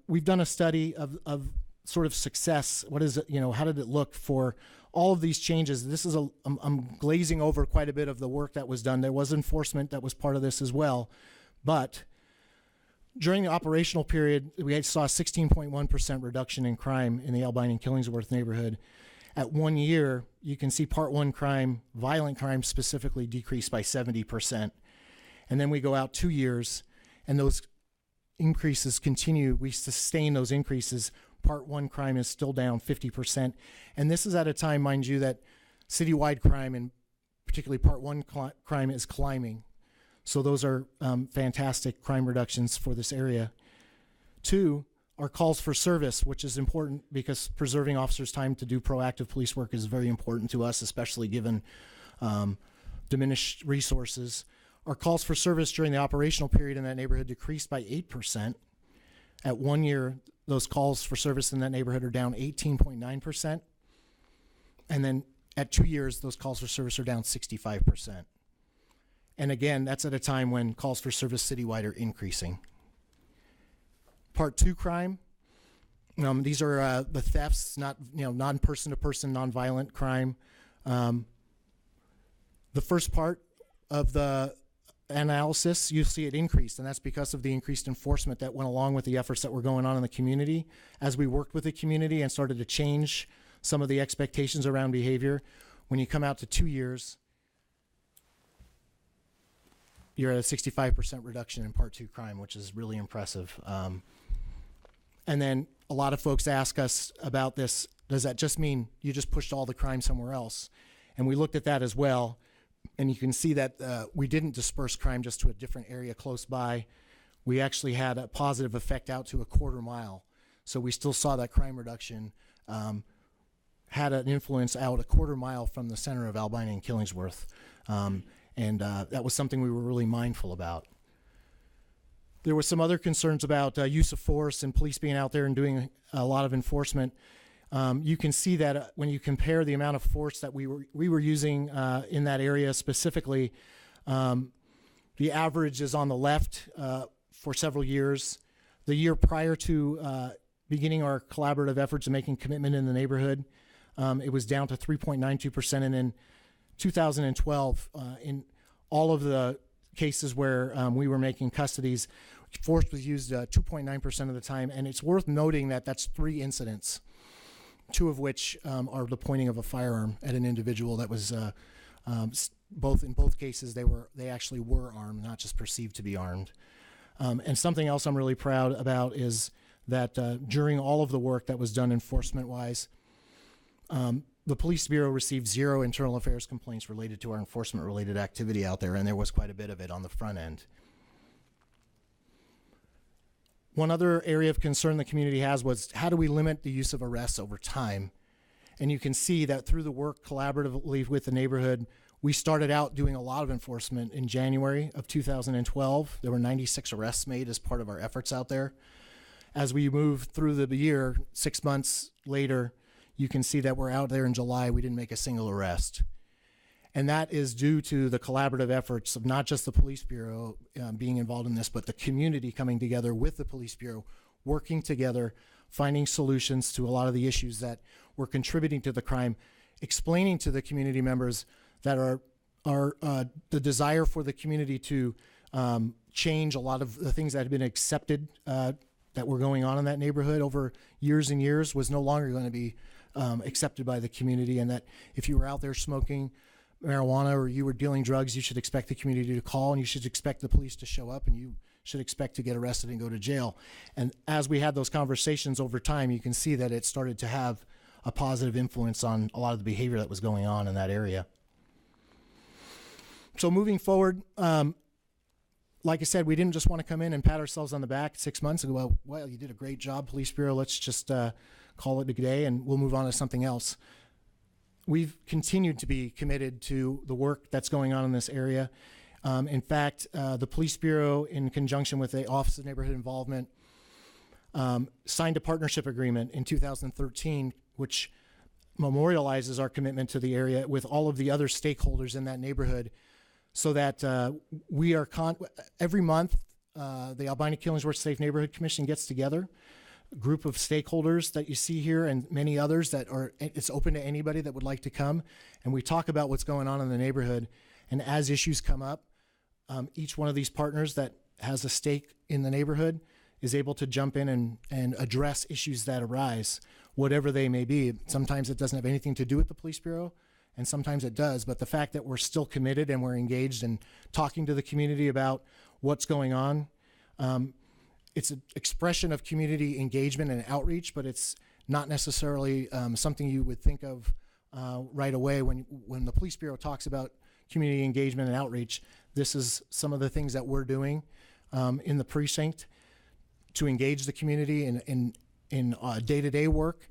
we've done a study of sort of success. What is it, how did it look for all of these changes? This is I'm glazing over quite a bit of the work that was done. There was enforcement that was part of this as well. But during the operational period, we saw a 16.1% reduction in crime in the Albina and Killingsworth neighborhood. At 1 year, you can see Part 1 crime, violent crime specifically, decreased by 70%. And then we go out 2 years, and those increases continue. We sustain those increases. Part 1 crime is still down 50%. And this is at a time, mind you, that citywide crime, and particularly Part 1 crime, is climbing. So those are fantastic crime reductions for this area. 2, our calls for service, which is important because preserving officers' time to do proactive police work is very important to us, especially given diminished resources. Our calls for service during the operational period in that neighborhood decreased by 8%. At 1 year, those calls for service in that neighborhood are down 18.9%. And then at 2 years, those calls for service are down 65%. And again, that's at a time when calls for service citywide are increasing. Part 2 crime, these are the thefts, not non-person to person, non-violent crime. The first part of the analysis, you see it increased, and that's because of the increased enforcement that went along with the efforts that were going on in the community. As we worked with the community and started to change some of the expectations around behavior, when you come out to 2 years, you're at a 65% reduction in Part 2 crime, which is really impressive. And then a lot of folks ask us about this, does that just mean you just pushed all the crime somewhere else? And we looked at that as well, and you can see that we didn't disperse crime just to a different area close by. We actually had a positive effect out to a quarter mile. So we still saw that crime reduction had an influence out a quarter mile from the center of Albina and Killingsworth. And that was something we were really mindful about. There were some other concerns about use of force and police being out there and doing a lot of enforcement. You can see that when you compare the amount of force that we were using in that area specifically, the average is on the left for several years. The year prior to beginning our collaborative efforts and making commitment in the neighborhood, it was down to 3.92%, and in 2012, in all of the cases where we were making custodies, force was used 2.9% of the time, and it's worth noting that that's 3 incidents, 2 of which are the pointing of a firearm at an individual that was In both cases, they actually were armed, not just perceived to be armed. And something else I'm really proud about is that during all of the work that was done enforcement-wise, the Police Bureau received 0 internal affairs complaints related to our enforcement-related activity out there, and there was quite a bit of it on the front end. One other area of concern the community has was how do we limit the use of arrests over time? And you can see that through the work collaboratively with the neighborhood, we started out doing a lot of enforcement in January of 2012. There were 96 arrests made as part of our efforts out there. As we moved through the year, 6 months later, you can see that we're out there in July, we didn't make a single arrest. And that is due to the collaborative efforts of not just the Police Bureau being involved in this, but the community coming together with the Police Bureau, working together, finding solutions to a lot of the issues that were contributing to the crime, explaining to the community members that are the desire for the community to change a lot of the things that had been accepted that were going on in that neighborhood over years and years was no longer going to be accepted by the community, and that if you were out there smoking marijuana or you were dealing drugs, you should expect the community to call, and you should expect the police to show up, and you should expect to get arrested and go to jail. And as we had those conversations over time, you can see that it started to have a positive influence on a lot of the behavior that was going on in that area. So moving forward, like I said, we didn't just want to come in and pat ourselves on the back 6 months and go, well, you did a great job, Police Bureau, let's just call it a day and we'll move on to something else. We've continued to be committed to the work that's going on in this area. In fact, the Police Bureau, in conjunction with the Office of Neighborhood Involvement, signed a partnership agreement in 2013, which memorializes our commitment to the area with all of the other stakeholders in that neighborhood, so that we are every month, the Albina Killingsworth Safe Neighborhood Commission gets together, a group of stakeholders that you see here and many others that are, it's open to anybody that would like to come, and we talk about what's going on in the neighborhood. And as issues come up, each one of these partners that has a stake in the neighborhood is able to jump in and address issues that arise, whatever they may be. Sometimes it doesn't have anything to do with the Police Bureau, and sometimes it does, but the fact that we're still committed and we're engaged in talking to the community about what's going on, it's an expression of community engagement and outreach, but it's not necessarily something you would think of right away when the Police Bureau talks about community engagement and outreach. This is some of the things that we're doing in the precinct to engage the community in day-to-day work.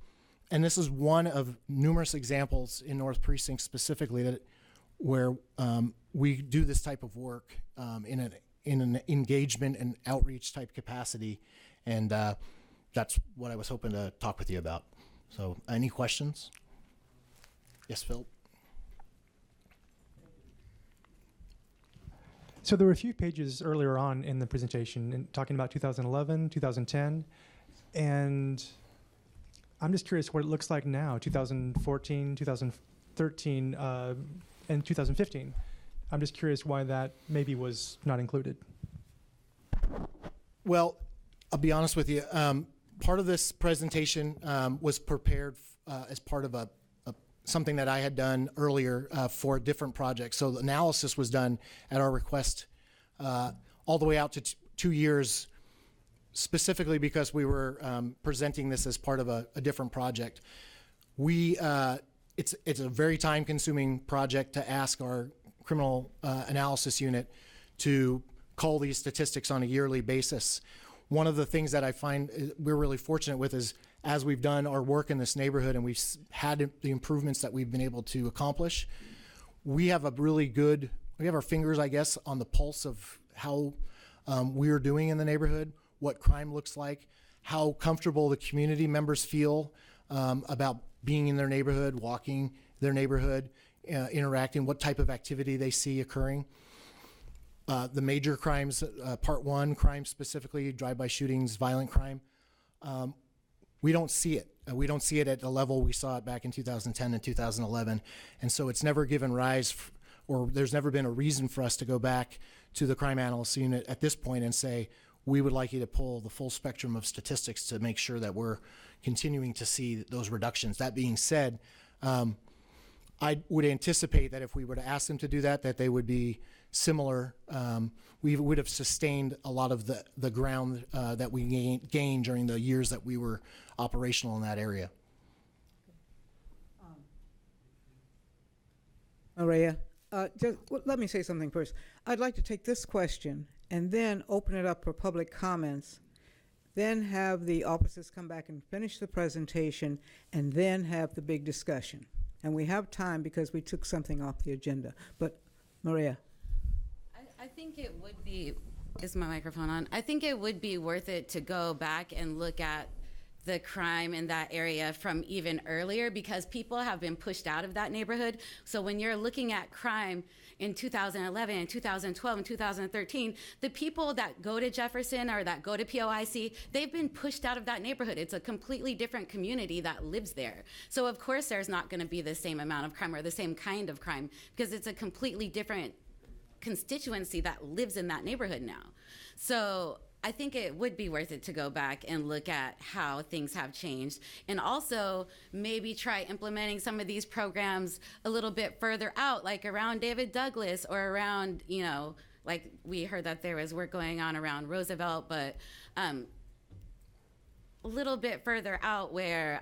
And this is one of numerous examples in North Precinct specifically where we do this type of work in an engagement and outreach type capacity. And that's what I was hoping to talk with you about. So any questions? Yes, Phil?
So there were a few pages earlier on in the presentation talking about 2011, 2010, and I'm just curious what it looks like now, 2014, 2013, and 2015. I'm just curious why that maybe was not included.
Well, I'll be honest with you. Part of this presentation was prepared as part of something that I had done earlier for a different project. So the analysis was done at our request all the way out to 2 years, specifically because we were presenting this as part of a different project. It's a very time-consuming project to ask our criminal analysis unit to cull these statistics on a yearly basis. One of the things that I find we're really fortunate with is as we've done our work in this neighborhood and we've had the improvements that we've been able to accomplish, we have our fingers, I guess, on the pulse of how we're doing in the neighborhood, what crime looks like, how comfortable the community members feel about being in their neighborhood, walking their neighborhood, interacting, what type of activity they see occurring. The major crimes, part one, crime specifically, drive-by shootings, violent crime, we don't see it. We don't see it at the level we saw it back in 2010 and 2011. And so it's never given rise, or there's never been a reason for us to go back to the crime analysis unit at this point and say, we would like you to pull the full spectrum of statistics to make sure that we're continuing to see those reductions. That being said, I would anticipate that if we were to ask them to do that, that they would be similar. We would have sustained a lot of the ground that we gained during the years that we were operational in that area.
Maria, let me say something first. I'd like to take this question and then open it up for public comments, then have the officers come back and finish the presentation, and then have the big discussion. And we have time because we took something off the agenda. But Maria.
I think it would be, is my microphone on? I think it would be worth it to go back and look at the crime in that area from even earlier, because people have been pushed out of that neighborhood. So when you're looking at crime in 2011 and 2012 and 2013, the people that go to Jefferson or that go to POIC, they've been pushed out of that neighborhood. It's a completely different community that lives there. So of course there's not going to be the same amount of crime or the same kind of crime, because it's a completely different constituency that lives in that neighborhood now. So I think it would be worth it to go back and look at how things have changed, and also maybe try implementing some of these programs a little bit further out, like around David Douglas or around, you know, like we heard that there was work going on around Roosevelt, but a little bit further out where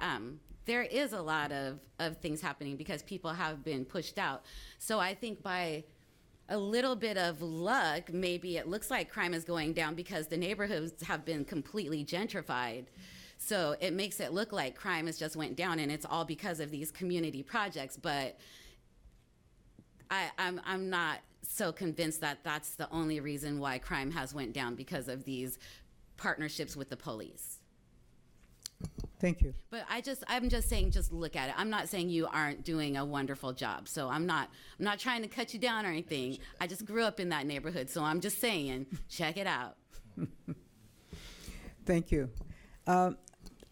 there is a lot of things happening because people have been pushed out. So I think by a little bit of luck, maybe it looks like crime is going down because the neighborhoods have been completely gentrified. So it makes it look like crime has just went down, and it's all because of these community projects. But I'm not so convinced that that's the only reason why crime has went down, because of these partnerships with the police.
Thank you.
But I'm just saying, just look at it. I'm not saying you aren't doing a wonderful job. So I'm not trying to cut you down or anything. I just grew up in that neighborhood, so I'm just saying, check it out.
Thank you. I'm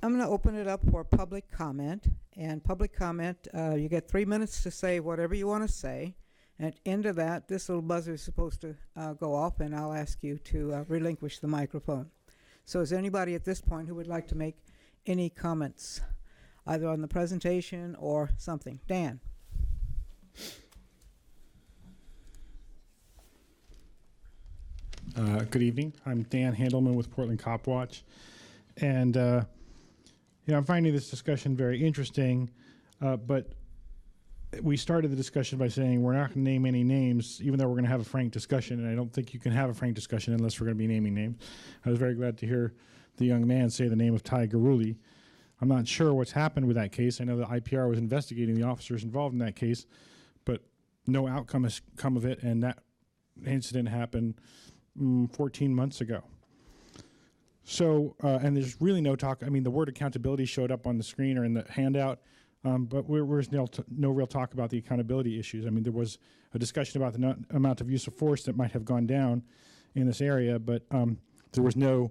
going to open it up for public comment. And public comment, you get 3 minutes to say whatever you want to say. At the end of that, this little buzzer is supposed to go off, and I'll ask you to relinquish the microphone. So is there anybody at this point who would like to make any comments, either on the presentation or something? Dan.
Good evening. I'm Dan Handelman with Portland Cop Watch. And, I'm finding this discussion very interesting, but we started the discussion by saying we're not going to name any names, even though we're going to have a frank discussion, and I don't think you can have a frank discussion unless we're going to be naming names. I was very glad to hear the young man say the name of Ty Garuli. I'm not sure what's happened with that case. I know the IPR was investigating the officers involved in that case, but no outcome has come of it, and that incident happened 14 months ago. So, and there's really no talk. I mean, the word accountability showed up on the screen or in the handout, but there's no real talk about the accountability issues. I mean, there was a discussion about the amount of use of force that might have gone down in this area, but there was no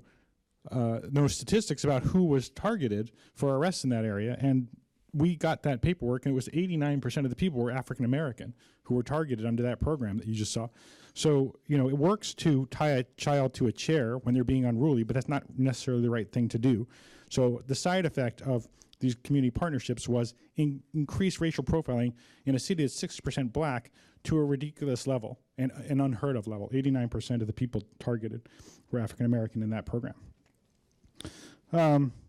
statistics about who was targeted for arrests in that area. And we got that paperwork, and it was 89% of the people were African American who were targeted under that program that you just saw. So, it works to tie a child to a chair when they're being unruly, but that's not necessarily the right thing to do. So the side effect of these community partnerships was increased racial profiling in a city that's 60% black to a ridiculous level and an unheard of level. 89% of the people targeted were African American in that program.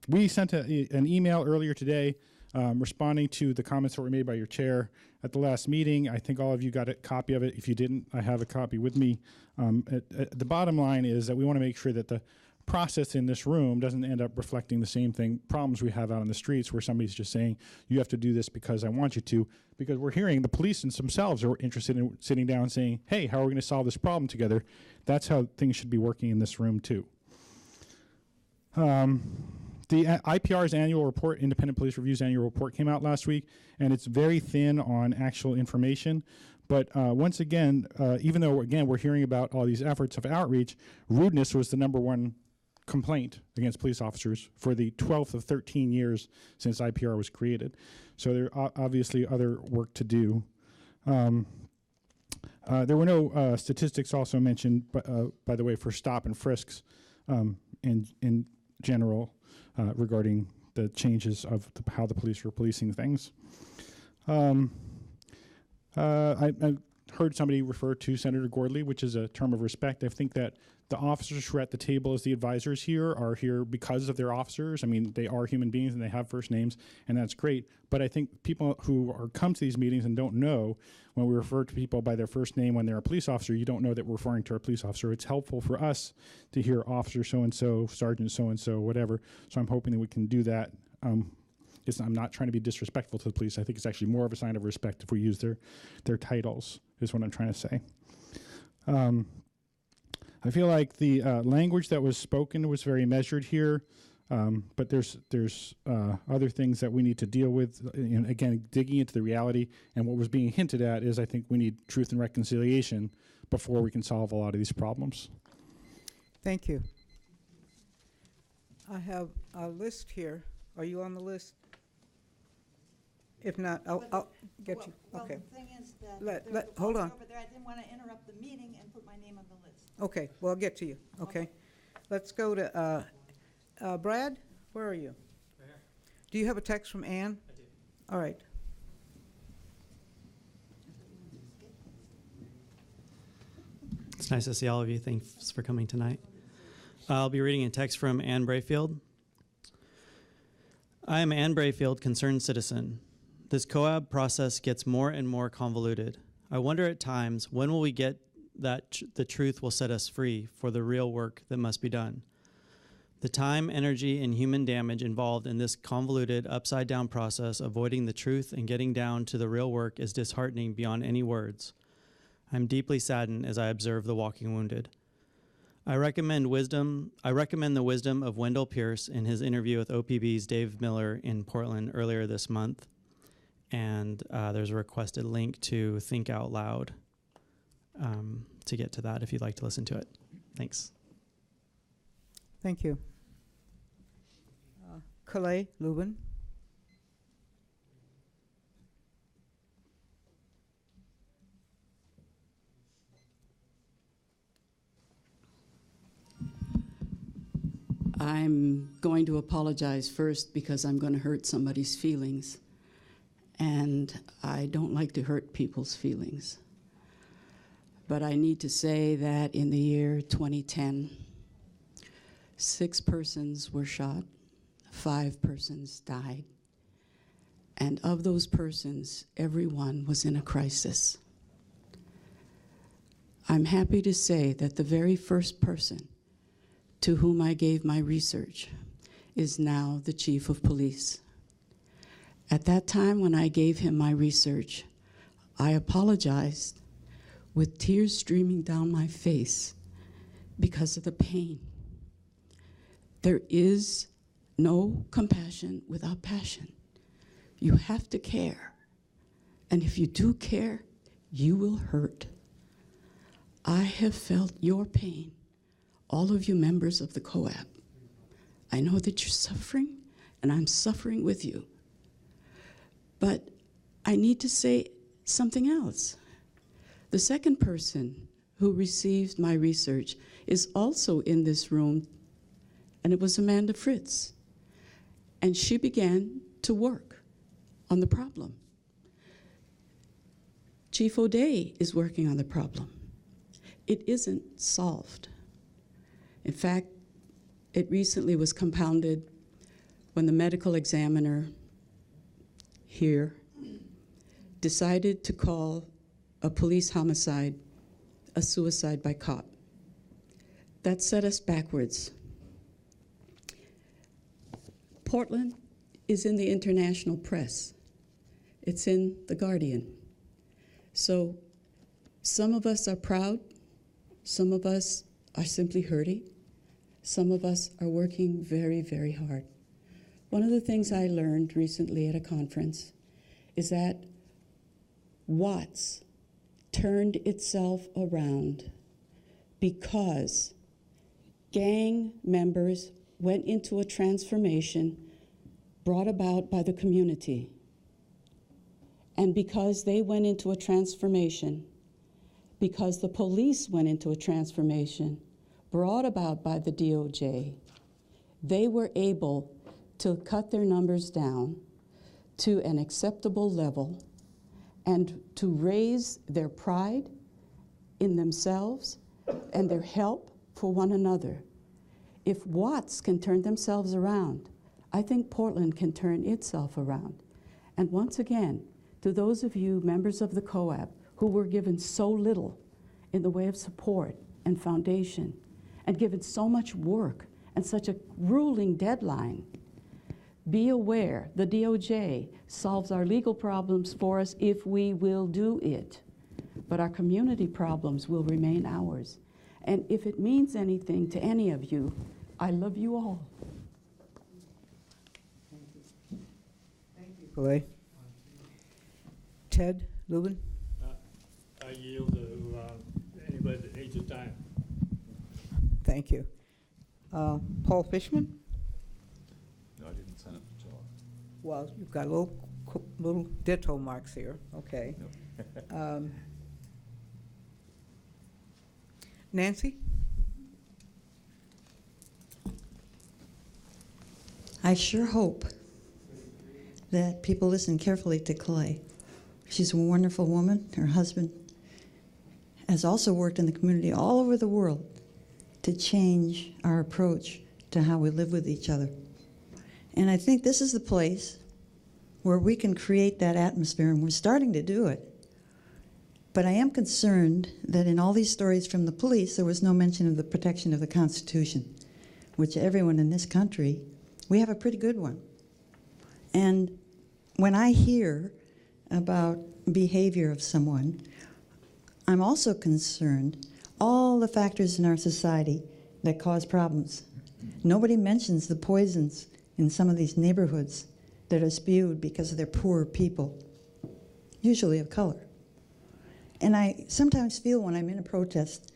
We sent an email earlier today responding to the comments that were made by your chair at the last meeting. I think all of you got a copy of it. If you didn't, I have a copy with me. The bottom line is that we want to make sure that the process in this room doesn't end up reflecting the same problems we have out on the streets, where somebody's just saying, you have to do this because I want you to, because we're hearing the police themselves are interested in sitting down and saying, hey, how are we going to solve this problem together? That's how things should be working in this room too. The IPR's annual report, Independent Police Review's annual report, came out last week, and it's very thin on actual information. But once again, even though, again, we're hearing about all these efforts of outreach, rudeness was the #1 complaint against police officers for the 12th of 13 years since IPR was created. So there are obviously other work to do. There were no statistics also mentioned, by the way, for stop and frisks in general regarding the changes of how the police were policing things. I heard somebody refer to Senator Gordley, which is a term of respect. I think that the officers who are at the table as the advisors here are here because of their officers. I mean, they are human beings and they have first names, and that's great. But I think people who come to these meetings and don't know, when we refer to people by their first name when they're a police officer, you don't know that we're referring to a police officer. It's helpful for us to hear officer so-and-so, sergeant so-and-so, whatever. So I'm hoping that we can do that. I'm not trying to be disrespectful to the police. I think it's actually more of a sign of respect if we use their titles, is what I'm trying to say. I feel like the language that was spoken was very measured here, but there's other things that we need to deal with. And again, digging into the reality, and what was being hinted at is I think we need truth and reconciliation before we can solve a lot of these problems.
Thank you. I have a list here. Are you on the list? If not, I'll get you. Okay.
Well, the thing is that
Hold on.
over there, I didn't want to interrupt the meeting and put my name on the list.
Okay, well, I'll get to you. Okay. Let's go to Brad. Where are you? Right here. Do you have a text from Ann? I do. All right.
It's nice to see all of you. Thanks for coming tonight. I'll be reading a text from Ann Brayfield. I am Ann Brayfield, concerned citizen. This COAB process gets more and more convoluted. I wonder at times, when will we get that the truth will set us free for the real work that must be done? The time, energy, and human damage involved in this convoluted, upside-down process, avoiding the truth and getting down to the real work is disheartening beyond any words. I'm deeply saddened as I observe the walking wounded. I recommend the wisdom of Wendell Pierce in his interview with OPB's Dave Miller in Portland earlier this month. And there's a requested link to Think Out Loud to get to that if you'd like to listen to it. Thanks.
Thank you. Calais Lubin.
I'm going to apologize first because I'm going to hurt somebody's feelings. And I don't like to hurt people's feelings. But I need to say that in the year 2010, 6 persons were shot, 5 persons died. And of those persons, everyone was in a crisis. I'm happy to say that the very first person to whom I gave my research is now the chief of police. At that time when I gave him my research, I apologized with tears streaming down my face because of the pain. There is no compassion without passion. You have to care. And if you do care, you will hurt. I have felt your pain, all of you members of the COAB. I know that you're suffering, and I'm suffering with you. But I need to say something else. The second person who received my research is also in this room, and it was Amanda Fritz. And she began to work on the problem. Chief O'Day is working on the problem. It isn't solved. In fact, it recently was compounded when the medical examiner here decided to call a police homicide a suicide by cop. That set us backwards. Portland is in the international press. It's in The Guardian. So some of us are proud, some of us are simply hurting, some of us are working very, very hard. One of the things I learned recently at a conference is that Watts turned itself around because gang members went into a transformation brought about by the community. And because they went into a transformation, because the police went into a transformation brought about by the DOJ, they were able to cut their numbers down to an acceptable level and to raise their pride in themselves and their help for one another. If Watts can turn themselves around, I think Portland can turn itself around. And once again, to those of you members of the COAB who were given so little in the way of support and foundation, and given so much work and such a grueling deadline, be aware the DOJ solves our legal problems for us if we will do it, but our community problems will remain ours. And if it means anything to any of you, I love you all.
Thank you, Clay. Ted Lubin?
I yield to anybody that needs the time.
Thank you. Paul Fishman?
No, I didn't sign up to talk.
Well, you've got little ditto marks here. Okay. Nancy?
I sure hope that people listen carefully to Clay. She's a wonderful woman. Her husband has also worked in the community all over the world to change our approach to how we live with each other. And I think this is the place where we can create that atmosphere, and we're starting to do it. But I am concerned that in all these stories from the police, there was no mention of the protection of the Constitution, which everyone in this country, we have a pretty good one. And when I hear about behavior of someone, I'm also concerned all the factors in our society that cause problems. Nobody mentions the poisons in some of these neighborhoods that are spewed because of their poor people, usually of color. And I sometimes feel when I'm in a protest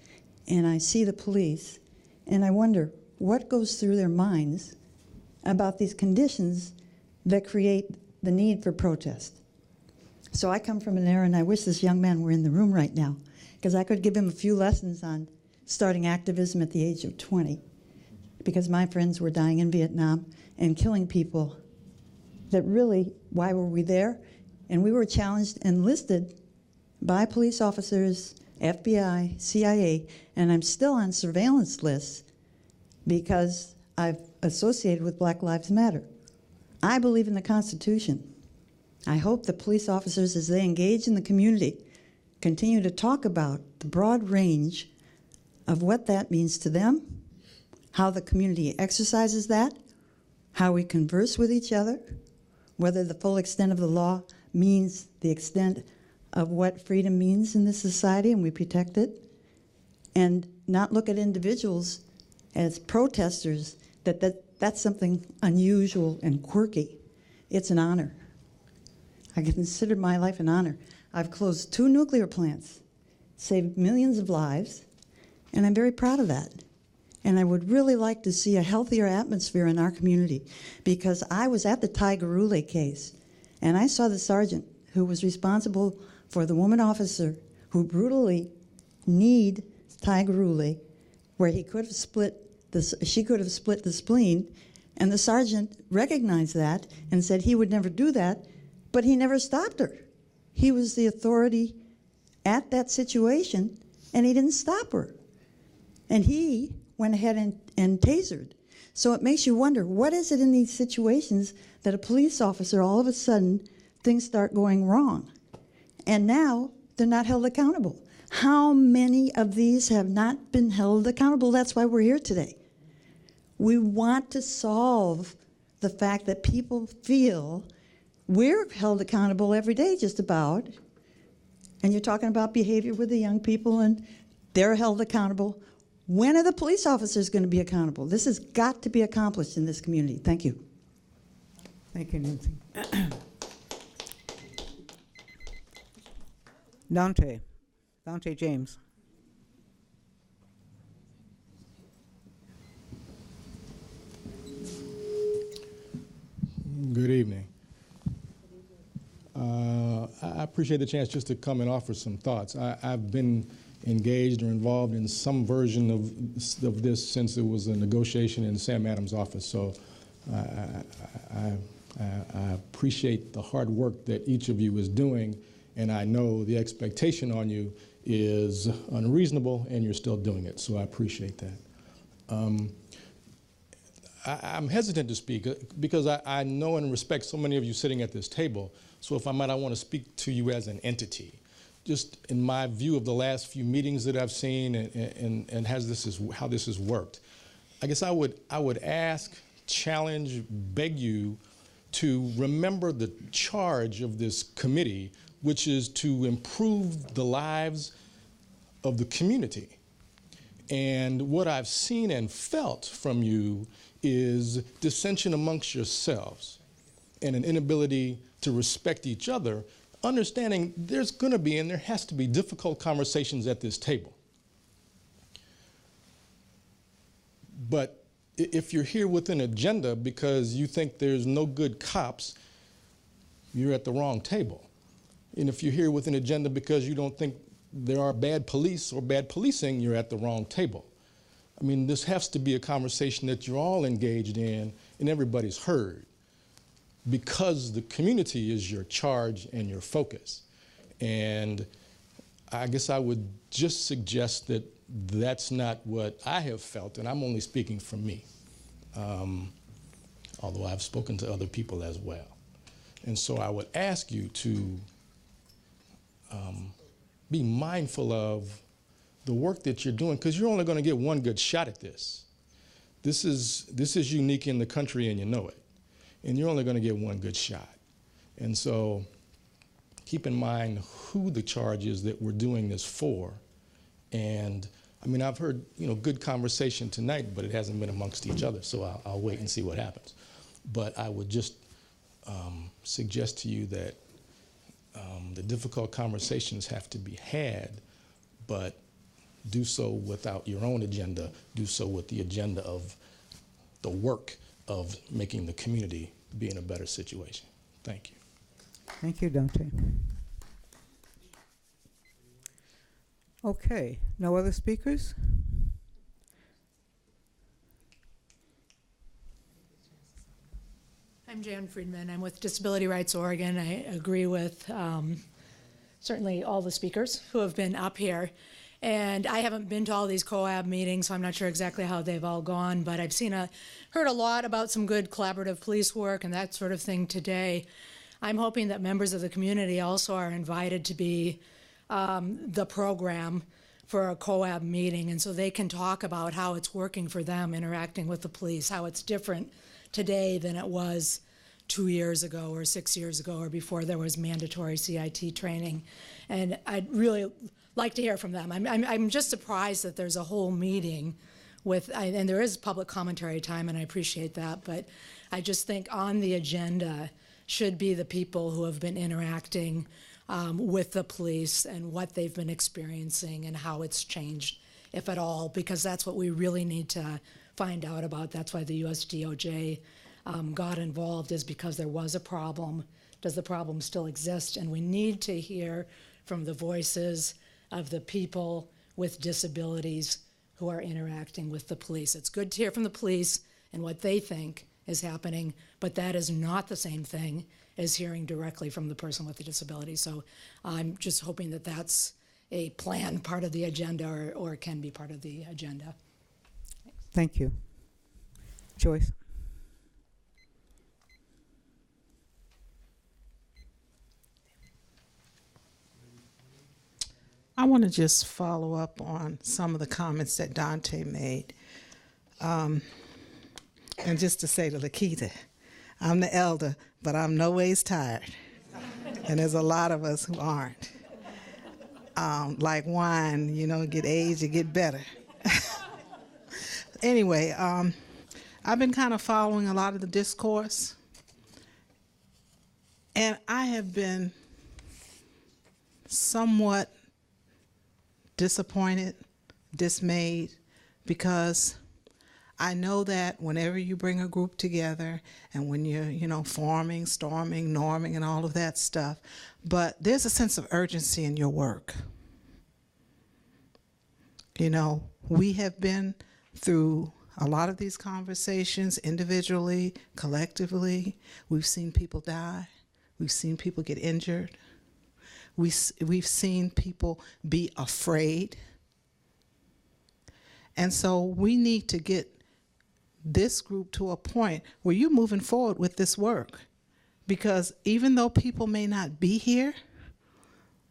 and I see the police, and I wonder what goes through their minds about these conditions that create the need for protest. So I come from an era, and I wish this young man were in the room right now, because I could give him a few lessons on starting activism at the age of 20, because my friends were dying in Vietnam and killing people that really, why were we there? And we were challenged and listed by police officers, FBI, CIA, and I'm still on surveillance lists because I've associated with Black Lives Matter. I believe in the Constitution. I hope the police officers, as they engage in the community, continue to talk about the broad range of what that means to them, how the community exercises that, how we converse with each other, whether the full extent of the law means the extent of what freedom means in this society and we protect it, and not look at individuals as protesters, that's something unusual and quirky. It's an honor. I consider my life an honor. I've closed 2 nuclear plants, saved millions of lives, and I'm very proud of that. And I would really like to see a healthier atmosphere in our community, because I was at the Ty Gurule case, and I saw the sergeant who was responsible for the woman officer who brutally kneed Ty Gurule, where he could have she could have split the spleen, and the sergeant recognized that and said he would never do that, but he never stopped her. He was the authority at that situation, and he didn't stop her. And he went ahead and tasered. So it makes you wonder, what is it in these situations that a police officer, all of a sudden, things start going wrong? And now they're not held accountable. How many of these have not been held accountable? That's why we're here today. We want to solve the fact that people feel we're held accountable every day, just about. And you're talking about behavior with the young people, and they're held accountable. When are the police officers going to be accountable? This has got to be accomplished in this community. Thank you.
Thank you, Nancy. Dante James.
Good evening. I appreciate the chance just to come and offer some thoughts. I've been engaged or involved in some version of this since it was a negotiation in Sam Adams' office. So I appreciate the hard work that each of you is doing and I know the expectation on you is unreasonable, and you're still doing it, so I appreciate that. I'm hesitant to speak because I know and respect so many of you sitting at this table, so if I might, I want to speak to you as an entity. Just in my view of the last few meetings that I've seen and how this has worked, I guess I would ask, challenge, beg you to remember the charge of this committee, which is to improve the lives of the community. And what I've seen and felt from you is dissension amongst yourselves and an inability to respect each other, understanding there's going to be and there has to be difficult conversations at this table. But if you're here with an agenda because you think there's no good cops, you're at the wrong table. And if you're here with an agenda because you don't think there are bad police or bad policing, you're at the wrong table. I mean, this has to be a conversation that you're all engaged in and everybody's heard, because the community is your charge and your focus. And I guess I would just suggest that that's not what I have felt, and I'm only speaking for me, although I've spoken to other people as well. And so I would ask you to be mindful of the work that you're doing, because you're only going to get one good shot at this. This is unique in the country, and you know it. And you're only going to get one good shot. And so keep in mind who the charge is that we're doing this for. And I mean, I've heard, good conversation tonight, but it hasn't been amongst each other, so I'll wait and see what happens. But I would just suggest to you that the difficult conversations have to be had, but do so without your own agenda. Do so with the agenda of the work of making the community be in a better situation. Thank you.
Thank you, Dante. Okay, no other speakers?
I'm Jan Friedman. I'm with Disability Rights Oregon. I agree with certainly all the speakers who have been up here. And I haven't been to all these COAB meetings, so I'm not sure exactly how they've all gone, but I've heard a lot about some good collaborative police work and that sort of thing today. I'm hoping that members of the community also are invited to be the program for a COAB meeting, and so they can talk about how it's working for them interacting with the police, how it's different today than it was 2 years ago or 6 years ago or before there was mandatory CIT training. And I'd really like to hear from them. I'm just surprised that there's a whole meeting and there is public commentary time, and I appreciate that, but I just think on the agenda should be the people who have been interacting with the police and what they've been experiencing and how it's changed, if at all, because that's what we really need to find out about. That's why the US DOJ got involved, is because there was a problem. Does the problem still exist? And we need to hear from the voices of the people with disabilities who are interacting with the police. It's good to hear from the police and what they think is happening, but that is not the same thing as hearing directly from the person with the disability. So I'm just hoping that that's a planned part of the agenda or can be part of the agenda.
Thank you. Joyce?
I want to just follow up on some of the comments that Dante made. And just to say to Lakita, I'm the elder, but I'm no ways tired. And there's a lot of us who aren't. Like wine, get aged, you get better. Anyway, I've been kind of following a lot of the discourse. And I have been somewhat disappointed, dismayed, because I know that whenever you bring a group together and when you're, forming, storming, norming, and all of that stuff, but there's a sense of urgency in your work. We have been through a lot of these conversations individually, collectively. We've seen people die. We've seen people get injured. We've seen people be afraid. And so we need to get this group to a point where you're moving forward with this work. Because even though people may not be here,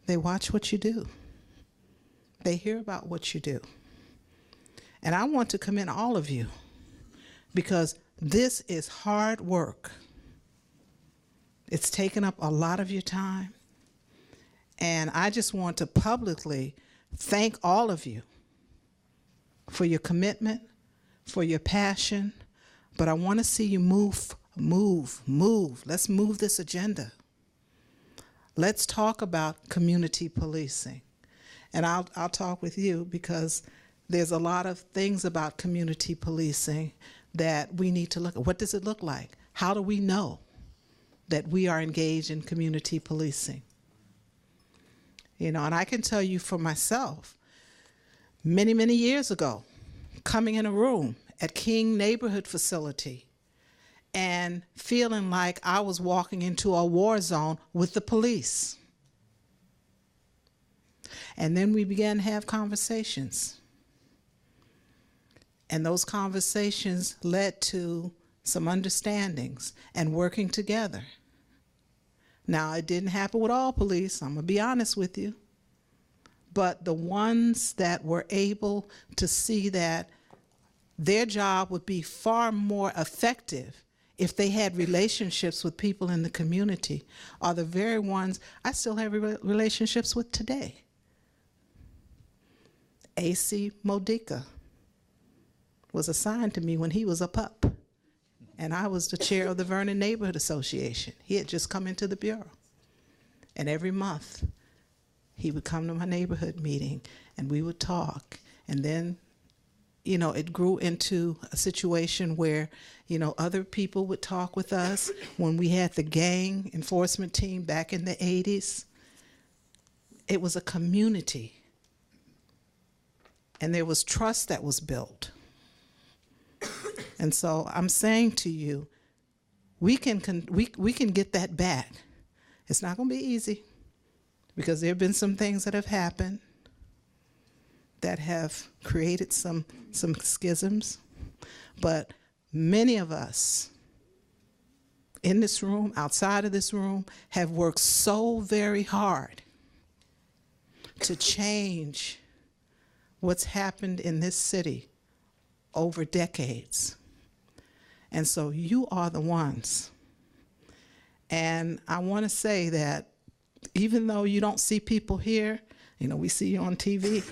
they watch what you do. They hear about what you do. And I want to commend all of you because this is hard work. It's taken up a lot of your time. And I just want to publicly thank all of you for your commitment, for your passion. But I want to see you move. Let's move this agenda. Let's talk about community policing. And I'll talk with you because there's a lot of things about community policing that we need to look at. What does it look like? How do we know that we are engaged in community policing? You know, and I can tell you for myself, many, many years ago, coming in a room at King Neighborhood Facility and feeling like I was walking into a war zone with the police. And then we began to have conversations. And those conversations led to some understandings and working together. Now, it didn't happen with all police, I'm gonna be honest with you. But the ones that were able to see that their job would be far more effective if they had relationships with people in the community are the very ones I still have relationships with today. A.C. Modica was assigned to me when he was a pup, and I was the chair of the Vernon Neighborhood Association. He had just come into the Bureau. And every month, he would come to my neighborhood meeting, and we would talk. And then, you know, it grew into a situation where, you know, other people would talk with us. When we had the gang enforcement team back in the 80s, it was a community. And there was trust that was built. And so I'm saying to you, we can get that back. It's not going to be easy because there have been some things that have happened that have created some schisms. But many of us in this room, outside of this room, have worked so very hard to change what's happened in this city over decades. And so you are the ones. And I want to say that even though you don't see people here, you know, we see you on TV.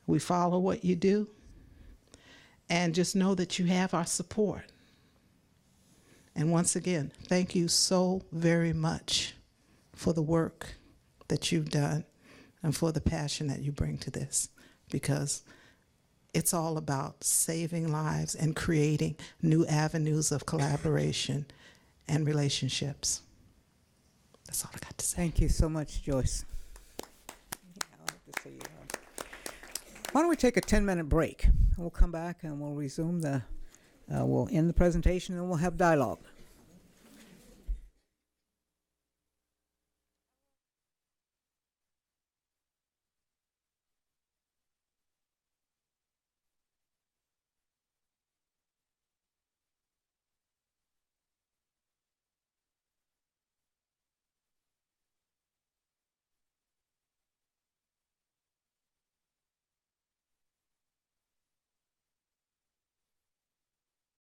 We follow what you do. And just know that you have our support. And once again, thank you so very much for the work that you've done and for the passion that you bring to this, because it's all about saving lives and creating new avenues of collaboration and relationships. That's all I got to say.
Thank you so much, Joyce. I'll have to see you. Why don't we take a 10-minute break? We'll come back and we'll resume we'll end the presentation and we'll have dialogue.